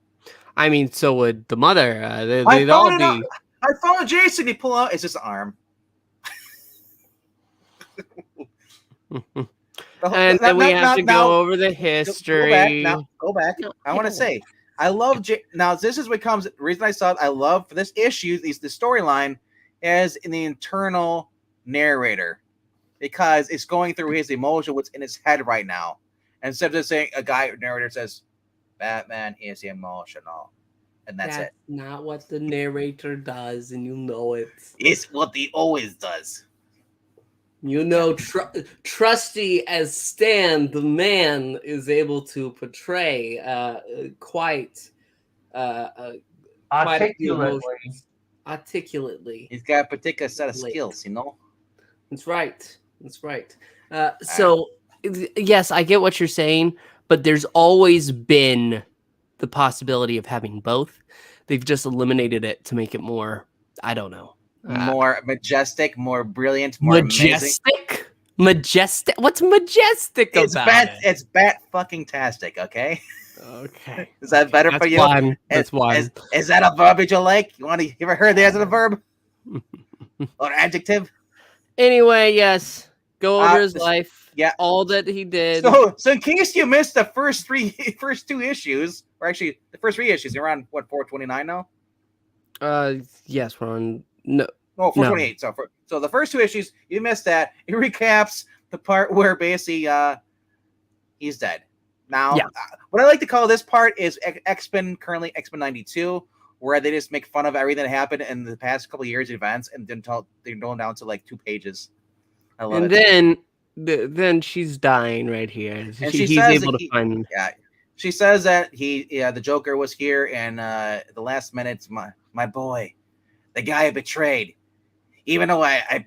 I mean, so would the mother. They'd all be... I found Jason. He pull out. It's just an arm. And then we have to go over the history. Go back. I want to say, I love now. This is what comes. The reason I saw it, I love for this issue, the storyline, as in the internal narrator, because it's going through his emotion, what's in his head right now, instead of just saying a narrator says, "Batman is emotional." And that's it. Not what the narrator does, and you know it. It's what he always does. You know, Trusty as Stan, the man, is able to portray quite articulately. He's got a particular set of skills, you know? That's right. So, yes, I get what you're saying, but there's always been the possibility of having both. They've just eliminated it to make it more, I don't know. More majestic, more brilliant, more majestic? Majestic? What's majestic about it? It's bat-fucking-tastic, okay? Okay. Is that better for you? That's why. Is that a verb that you like? You ever heard that as a verb? Or adjective? Anyway, yes. Go over his life. Yeah. All that he did. So in case you missed the first two issues, or actually the first 3 issues, you're on what, 429 now? Yes, we're on 428. No. So the first 2 issues, you missed that. It recaps the part where basically he's dead. Now, what I like to call this part is X-Men, currently X-Men 92, where they just make fun of everything that happened in the past couple of years events and they're going down to like 2 pages. I love it. And then then she's dying right here. And He's says able that to find. yeah, she says that the Joker was here, and the last minute, my boy, the guy I betrayed, even though I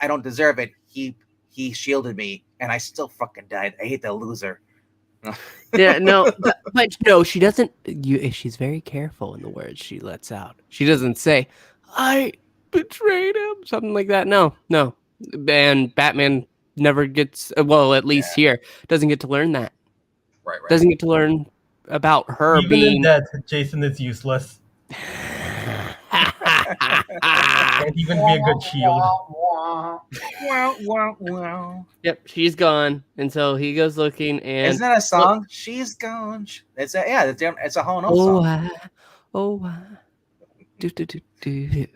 don't deserve it, he shielded me, and I still fucking died. I hate that loser. Yeah, no, but no, she doesn't. She's very careful in the words she lets out. She doesn't say, "I betrayed him," something like that. No. And Batman never gets. Well, at least here doesn't get to learn that. Right. Doesn't get to learn about her Even in being. that, Jason is useless. Can't even be a good shield. Yep, she's gone, and so he goes looking, and isn't that a song? She's gone. It's a Hall & Oates song. Do.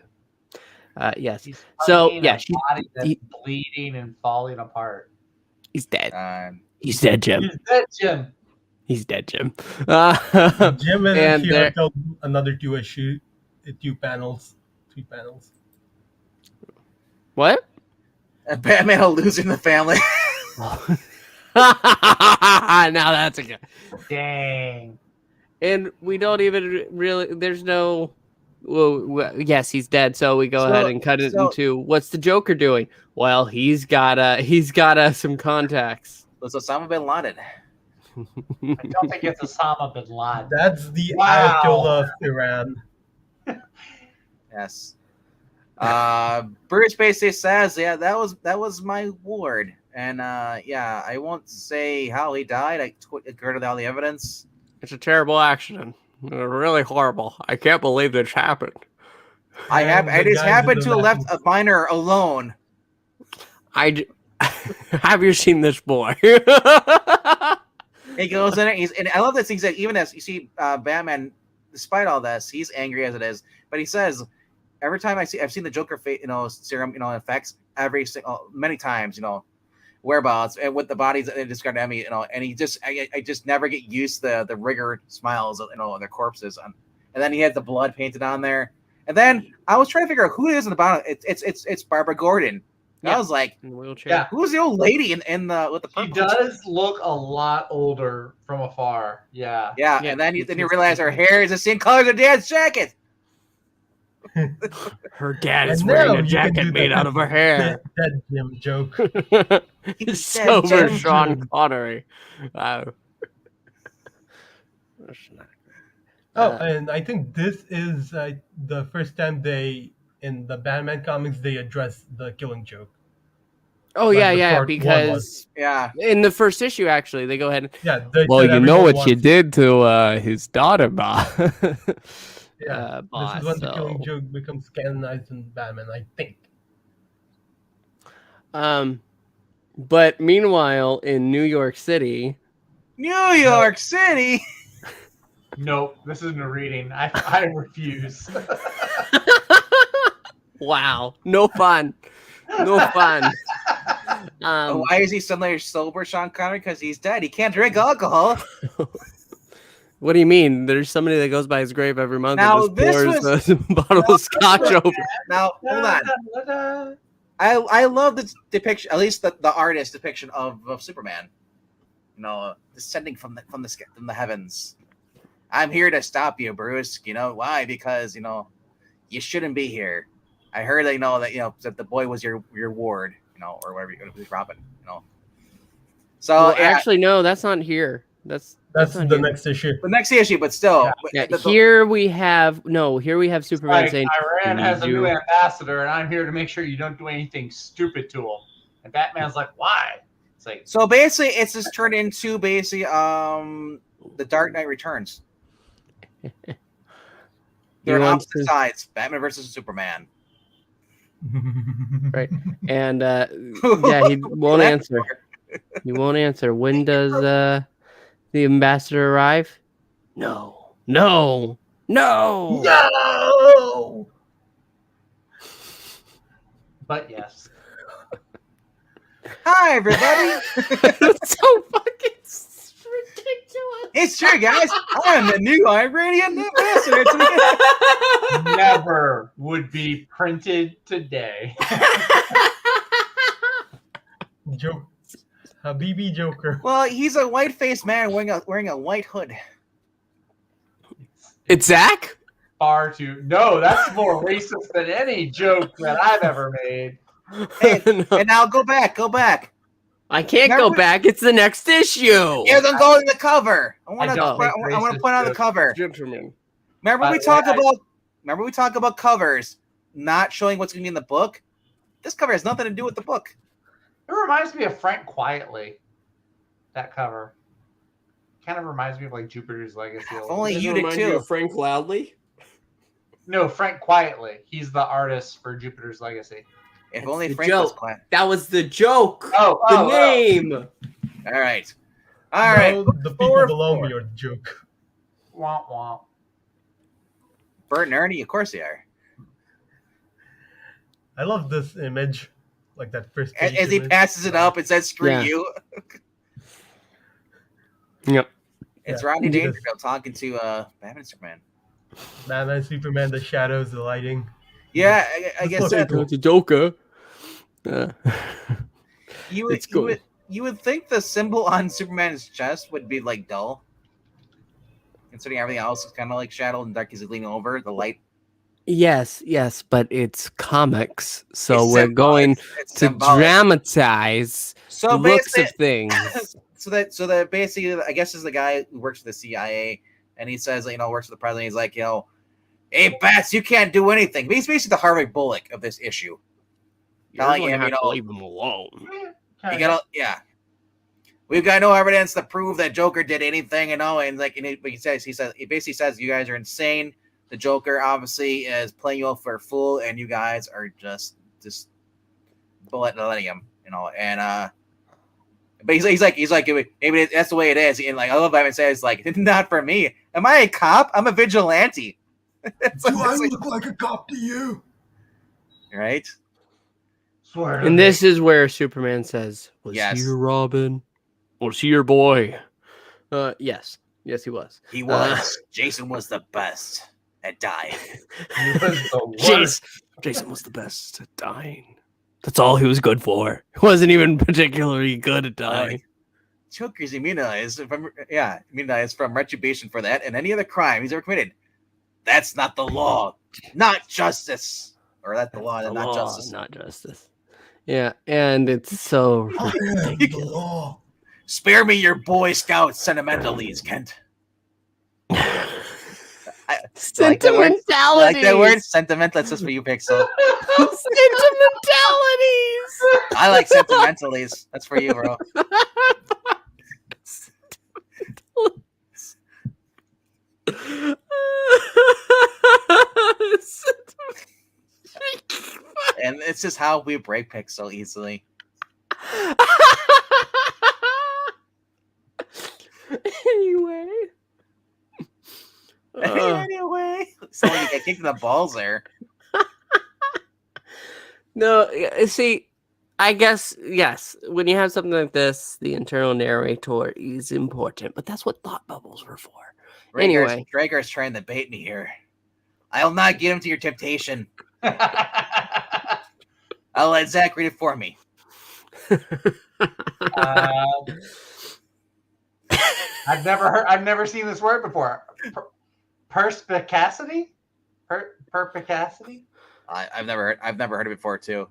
Yes. He's So hugging yeah, a body that's bleeding and falling apart. he's dead. He's He's dead, Jim. He's dead, Jim. He's dead, Jim. Jim and and Hero there- killed another two panels. 3 panels. What? Batman will losing the family. Now that's a good. Dang. And we don't even really. There's no. Well, yes, he's dead. So we go ahead and cut it into what's the Joker doing? Well, he's got some contacts. It's Osama bin Laden. I don't think it's Osama bin Laden. That's the Wow. Ayatollah of Iran. Yes. Bruce basically says, "Yeah, that was my ward," and yeah, I won't say how he died. According to all the evidence, It's a terrible accident. Really horrible. I can't believe this happened. I just happened to have left a miner alone. Have you seen this boy? He goes in it. And I love this. He said, even as you see, Batman, despite all this, he's angry as it is, but he says, every time I've seen the Joker, serum, effects many times, whereabouts and with the bodies that they described to me, and I just never get used to the rigor smiles of, their corpses, and then he had the blood painted on there, and then I was trying to figure out who it is in the bottom. It's Barbara Gordon. Yeah. I was like, in the wheelchair. Yeah, who's the old lady in the with the purple? She does look a lot older from afar. Yeah. Yeah, and then you realize her hair is the same color as her dad's jacket. Her dad is And wearing now a you jacket can do made the out of her hair. Dead Jim joke. He's Sober dead, Sean Connery. Wow. And I think this is the first time in the Batman comics, they address the Killing Joke. Oh Like the yeah, part one because was. Yeah, in the first issue, actually, they go ahead and Yeah. well, said you know everyone what you wants- did to his daughter, boss. Yeah. Boss, This is when the so- Killing Joke becomes canonized in Batman, I think. But meanwhile, in New York City, New York City. Nope. This isn't a reading. I refuse. wow, no fun, no fun. Why is he suddenly sober, Sean Connery? Because he's dead. He can't drink alcohol. What do you mean? There's somebody that goes by his grave every month Now, and just pours this a bottle of scotch over. Now, hold on. I love this depiction, at least the artist depiction of Superman. Descending from the heavens. I'm here to stop you, Bruce. Why? Because you shouldn't be here. I heard that that the boy was your ward, or whatever it was, Robin. So Well, actually, no, that's not here. That's That's not the here. next issue. the next issue, but still, Yeah, here we have Superman Like, saying Iran "We has a need new you." ambassador, and I'm here to make sure you don't do anything stupid to him. And Batman's like, why? It's like, So basically, it's just turned into the Dark Knight Returns. They're on wants opposite to- sides: Batman versus Superman. Right. And yeah, he won't answer. He won't answer. When does the ambassador arrive? No. No! but yes. Hi, everybody. It's so fucking ridiculous. It's true, guys. I'm the new Iranian ambassador. Never would be printed today. Joke. Habibi Joker. Well, he's a white-faced man wearing a white hood. It's Zach? Far too. No, that's more racist than any joke that I've ever made. Hey, No, and now go back. I can't Remember go we- back. It's the next issue. Yeah, then go in the cover. I want don't make to racist put on the jokes. cover. Gentlemen. Remember By we the talk way, about covers not showing what's going to be in the book. This cover has nothing to do with the book. It reminds me of Frank Quietly. That cover kind of reminds me of like Jupiter's Legacy. a If little only bit. you did too. Frank Loudly? No, Frank Quietly. He's the artist for Jupiter's Legacy. If That's only the Frank was joke. quiet. That was the joke. Oh, The name. All right. All right. No, the people Four, below four. me are the joke. Womp womp. Bert and Ernie, of course they are. I love this image, like that first. As page he image. passes it up, it says "Screw Yeah. you." Yep. It's Yeah. Rodney Yes. Dangerfield talking to Batman and Superman. Batman, Superman, the shadows, the lighting. Yeah, I This guess looks that, cool. It's a Joker. It's cool. You would think the symbol on Superman's chest would be like dull, considering everything else is kind of like shadow and dark is leaning over the light. Yes, but it's comics, so It's we're symbolic. going It's to symbolic. dramatize So the looks of basically, things. so that basically, I guess is the guy who works for the CIA, and he says, works for the president. He's like, hey, Bats, you can't do anything. But he's basically the Harvey Bullock of this issue. You're Telling gonna him, have to leave him alone. you gotta, yeah. We've got no evidence to prove that Joker did anything, and but he basically says, you guys are insane. The Joker obviously is playing you off for a fool, and you guys are just letting him, and but he's like maybe that's the way it is, and like I love Batman says like not for me. Am I a cop? I'm a vigilante. look like a cop to you? Right? Swear to And me. this is where Superman says, "Was Yes. he your Robin? Was he your boy?" Yes, he was. He was. Jason was the best at dying. He was the worst. Jason was the best at dying. That's all he was good for. He wasn't even particularly good at dying. Joker's immunized from retribution for that and any other crime he's ever committed. That's not the law, not justice, or that's the law, The not law, justice. not justice. Yeah, and it's so The law. Spare me your Boy Scout sentimentalities, Kent. sentimentality. Like that word? Sentimental. That's just for you, Pixel. Sentimentalities. I like sentimentalities. That's for you, bro. And it's just how we break Pixel easily. Anyway. Anyway. So you get kicked in the balls there. No, see, I guess, yes, when you have something like this, the internal narrator is important, but that's what thought bubbles were for. Anyway. Dragar's trying to bait me here. I'll not get him to your temptation. I'll let Zach read it for me. I've never seen this word before. Perspicacity? Perspicacity? I've never heard of it before too.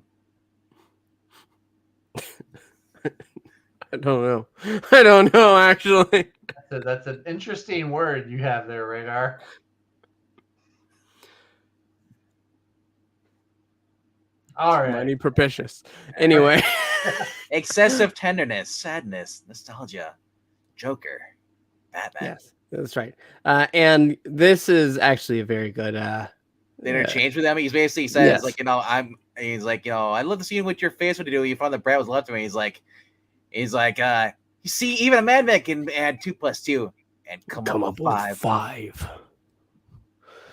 I don't know, actually. That's an interesting word you have there, Radar. All right. Mighty propitious. Anyway. Excessive tenderness, sadness, nostalgia, Joker, Batman. Yes, that's right. And this is actually a very good They interchange with them. He basically says, Yes. I love to see you with your face. What do you do? You found the Brad was left to me. He's like, you see, even a madman can add 2 + 2 and come up with 5.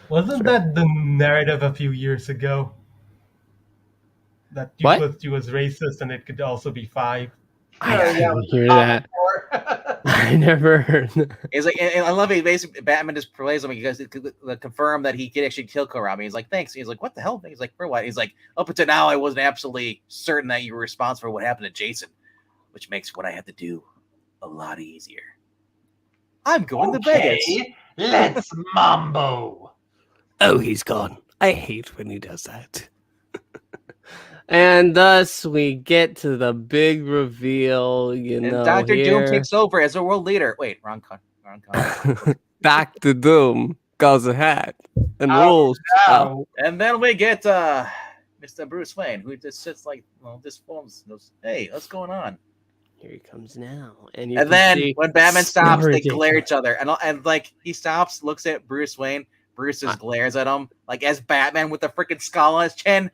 Wasn't that the narrative a few years ago? That 2 What? + 2 was racist and it could also be 5. I Yeah, didn't hear that. I never heard that. He's like, and I love it. Basically, Batman just plays him because it could confirm that he could actually kill Kurami. He's like, thanks. He's like, what the hell? He's like, for what? He's like, up until now, I wasn't absolutely certain that you were responsible for what happened to Jason. which makes what I have to do a lot easier. I'm going to Vegas. Let's mambo. Oh, he's gone. I hate when he does that. And thus we get to the big reveal, And Dr. Doom takes over as a world leader. Wait, wrong con. Back to Doom goes ahead and Oh, rules. no. And then we get Mr. Bruce Wayne, who just sits like, just phones and goes, hey, what's going on? Here he comes now. And then when Batman stops, they glare at each other. And like he stops, looks at Bruce Wayne. Bruce just glares at him, like as Batman with the freaking skull on his chin.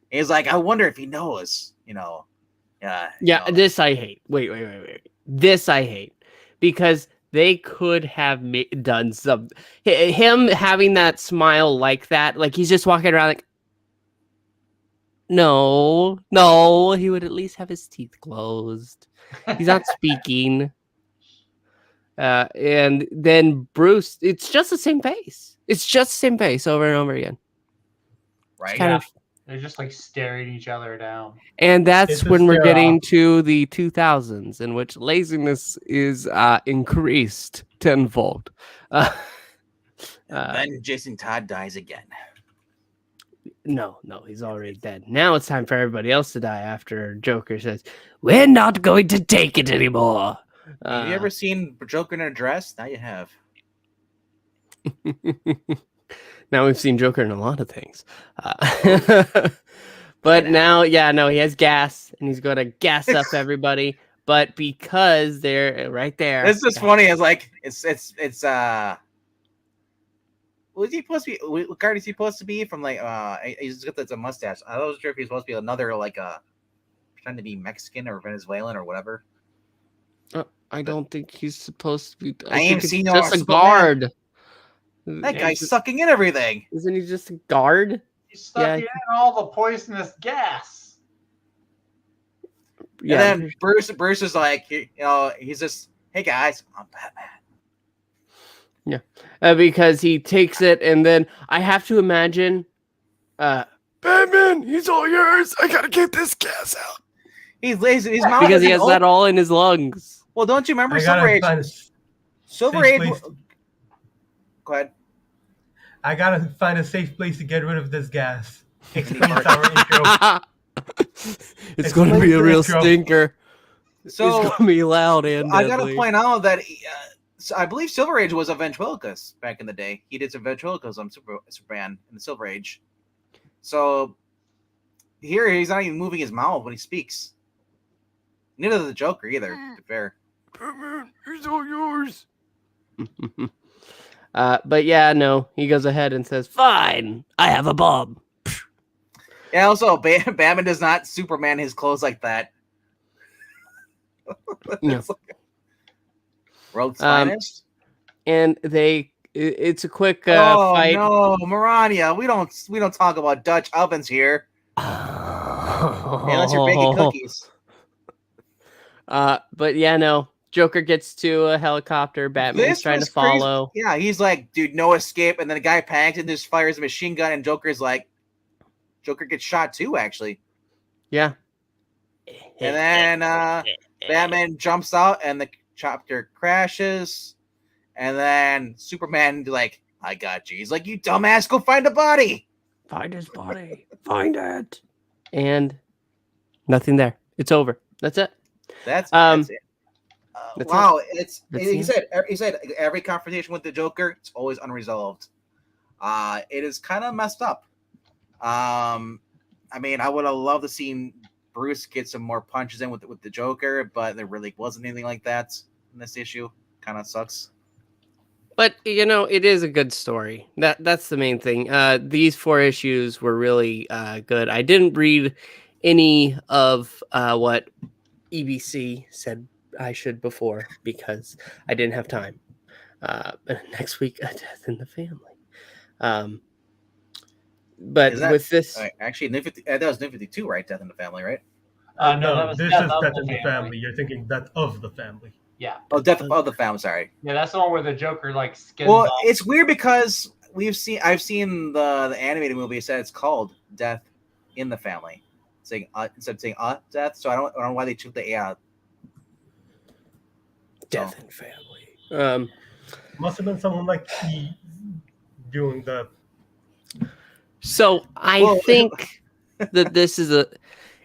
He's like, I wonder if he knows, This I hate. Wait. This I hate. Because they could have done some. Him having that smile like that, like he's just walking around like, no, he would at least have his teeth closed. He's not speaking. And then Bruce, it's just the same face. It's just the same face over and over again. Right. They're just like staring each other down. And that's when we're getting to the 2000s, in which laziness is increased tenfold. Then Jason Todd dies again. No, he's already dead. Now it's time for everybody else to die after Joker says, we're not going to take it anymore. Have you ever seen Joker in a dress? Now you have. Now we've seen Joker in a lot of things. But now, he has gas, and he's going to gas up everybody. But because they're right there. This is funny. It's like, it's was he supposed to be? What card is he supposed to be from? Like, he's got a mustache. I wasn't sure if he's supposed to be another, like, pretend to be Mexican or Venezuelan or whatever. I don't think he's supposed to be. I ain't seen just a guard. That guy's sucking in everything. Isn't he just a guard? He's sucking in all the poisonous gas. Yeah. And then Bruce is like, he's just, hey guys, I'm Batman. Yeah, because he takes it, and then I have to imagine, Batman, he's all yours. I gotta get this gas out. He's lazy. His mouth because he has that all in his lungs. Well, don't you remember Silver Age? Silver Age. Go ahead. I gotta find a safe place to get rid of this gas. Explains our intro. It's going to be a real stinker. So it's going to be loud and I gotta point out that I believe Silver Age was a ventriloquist back in the day. He did some ventriloquism on Superman in the Silver Age. So here he's not even moving his mouth when he speaks. Neither the Joker either. To be fair. Batman, he's all yours. But he goes ahead and says, "Fine, I have a bomb." Yeah. Also, Batman does not Superman his clothes like that. No. World's finest. And it's a quick fight. Oh no, Marania, we don't talk about Dutch ovens here. Unless you're baking cookies. But Joker gets to a helicopter. Batman's trying to follow. Crazy. Yeah, he's like, dude, no escape. And then the guy panics and just fires a machine gun. And Joker gets shot too, actually. Yeah. And then Batman jumps out and the chopper crashes. And then Superman like, I got you. He's like, you dumbass, go find the body. Find his body. Find it. And nothing there. It's over. That's it. That's it. Wow, he said every confrontation with the Joker, it's always unresolved. It is kind of messed up. I mean, I would have loved to see Bruce get some more punches in with the Joker, but there really wasn't anything like that in this issue. Kind of sucks. But it is a good story. That's the main thing. These 4 issues were really good. I didn't read any of what EBC said I should before because I didn't have time. Next week, A Death in the Family. But with this, actually, that was New 52, right? Death in the Family, right? No, this is Death in the Family. You're thinking Death of the Family. Yeah. Oh, Death of the Family. Sorry. Yeah, that's the one where the Joker skins. Well, off. It's weird because I've seen the animated movie. It said it's called Death in the Family, saying instead of saying death. So I don't know why they took the Death and Family. Must have been someone like E doing the. So I Well- think that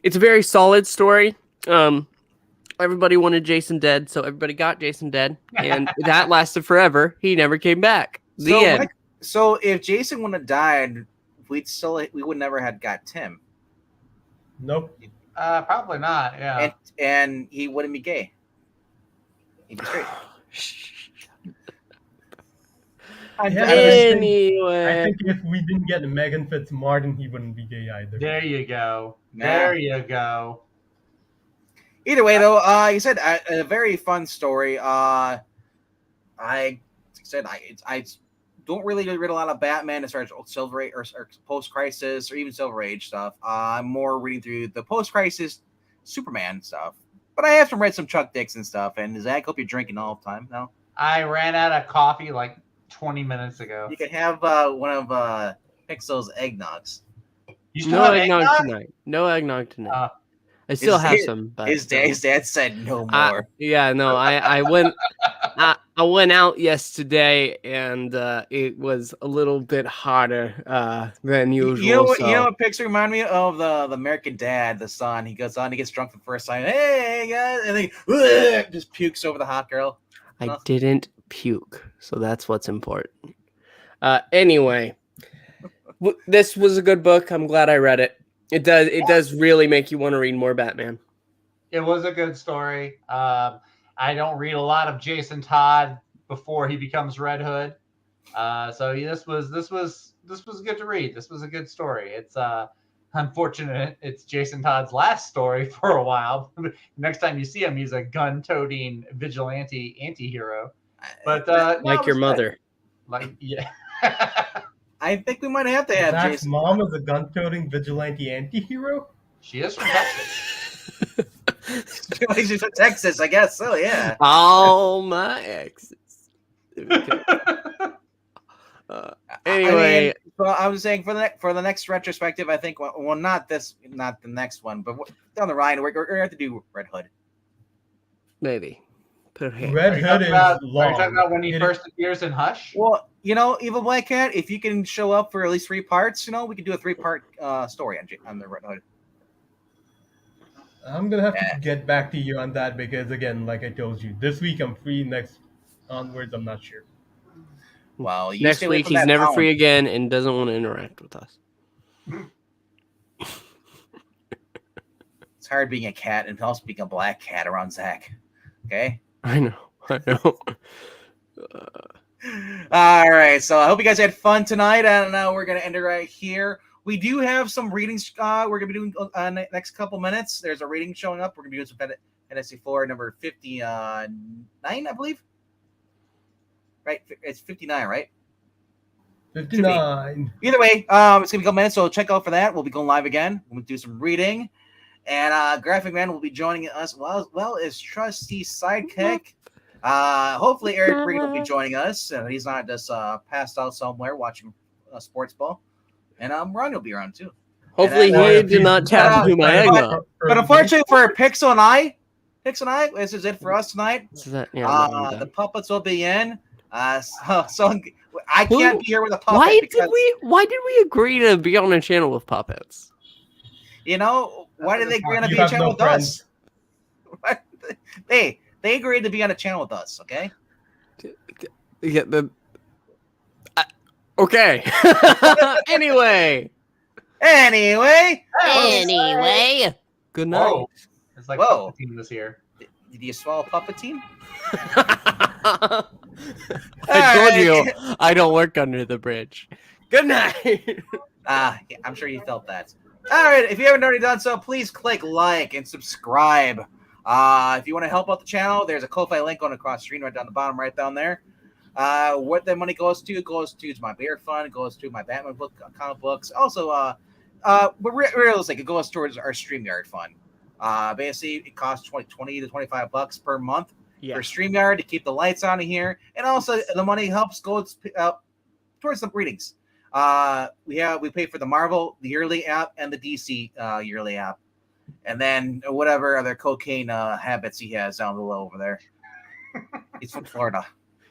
it's a very solid story. Everybody wanted Jason dead, so everybody got Jason dead, and that lasted forever. He never came back. The So, end. so if Jason wouldn't have died, we would never had got Tim, Nope. Probably not. Yeah. and he wouldn't be gay. He'd be straight. Yeah, I think if we didn't get Megan Fitzmartin, he wouldn't be gay either. There you go. Nah. There you go. Either way, though, you said a very fun story. I don't really read a lot of Batman as far as Silver Age or post Crisis or even Silver Age stuff. I'm more reading through the post Crisis Superman stuff. But I have read some Chuck Dixon stuff. And Zach, hope you're drinking all the time now. I ran out of coffee like 20 minutes ago. You can have one of Pixel's eggnogs. You still No have eggnog tonight. No eggnog tonight. I still have some. But His dad said no more. I went. I went out yesterday, and it was a little bit harder than usual. You know what Pixel remind me of the American Dad, the son. He goes on, he gets drunk for the first time. Hey guys, and then just pukes over the hot girl. I didn't puke, so that's what's important. Anyway, this was a good book. I'm glad I read it. It does really make you want to read more Batman. It was a good story. I don't read a lot of Jason Todd before he becomes Red Hood. So this was good to read. This was a good story. It's unfortunate it's Jason Todd's last story for a while. Next time you see him, he's a gun-toting vigilante anti-hero. But like your mother. Like yeah. I think we might have to have Zach's Jason. mom is a gun-toting vigilante anti-hero? She is from Texas. She's from Texas, I guess. So yeah. All my exes. Anyway, well, I was saying for the next retrospective, I think not the next one, but down the line we're gonna have to do Red Hood. maybe. Red Hood is Are you long. talking about when he first appears in Hush? Well, Evil Black Cat, if you can show up for at least 3 parts, we can do a 3-part story on the Red Hood. I'm gonna have to get back to you on that because, again, like I told you, this week I'm free. Next onwards, I'm not sure. Well, you Next stay away week from he's that never town. free again and doesn't want to interact with us. It's hard being a cat and also being a black cat around Zach. Okay. I know. All right, so I hope you guys had fun tonight, and we're gonna end it right here. We do have some readings. We're gonna be doing the next couple minutes. There's a reading showing up. We're gonna be doing some Fantasy 4 number 59, I believe. Right, it's 59, right? 59. Either way, it's gonna be a couple minutes, so check out for that. We'll be going live again. We'll do some reading, and Graphic Man will be joining us well as trusty sidekick. Hopefully Eric Reed will be joining us, and he's not just passed out somewhere watching sports ball. And Ron will be around too. Hopefully he did not tap into my eggnog. But unfortunately for Pixel and I, this is it for us tonight. The puppets will be in. So I can't be here with a puppet. Why did we agree to be on a channel with puppets? Why did they agree to be on a channel with us? They agreed to be on a channel with us, okay? Yeah, okay. Anyway. Good night. Whoa. It's like Puppetine was here. Did you swallow Puppetine? I told you I don't work under the bridge. Good night. Yeah, I'm sure you felt that. All right, if you haven't already done so, please click like and subscribe. If you want to help out the channel, there's a Ko-Fi link going across the screen right down the bottom, right down there. What the money goes to my beer fund, goes to my Batman book, comic books. Also, but realistic, it goes towards our StreamYard fund. Basically, it costs $20 to $25 per month for StreamYard to keep the lights on in here, and also the money helps go towards the readings. We pay for the Marvel, the yearly app, and the DC yearly app, and then whatever other cocaine habits he has down below over there. He's from Florida.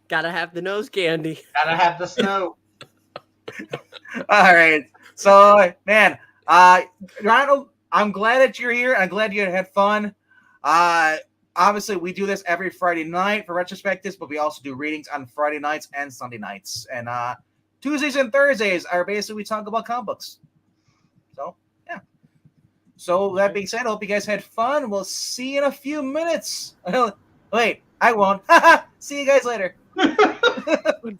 Gotta have the nose candy. Gotta have the snow. All right. So, man, Ronald, I'm glad that you're here. I'm glad you had fun. Obviously, we do this every Friday night for retrospectives, but we also do readings on Friday nights and Sunday nights. And Tuesdays and Thursdays are basically we talk about comic books. So, yeah. So, that being said, I hope you guys had fun. We'll see you in a few minutes. Wait, I won't. See you guys later.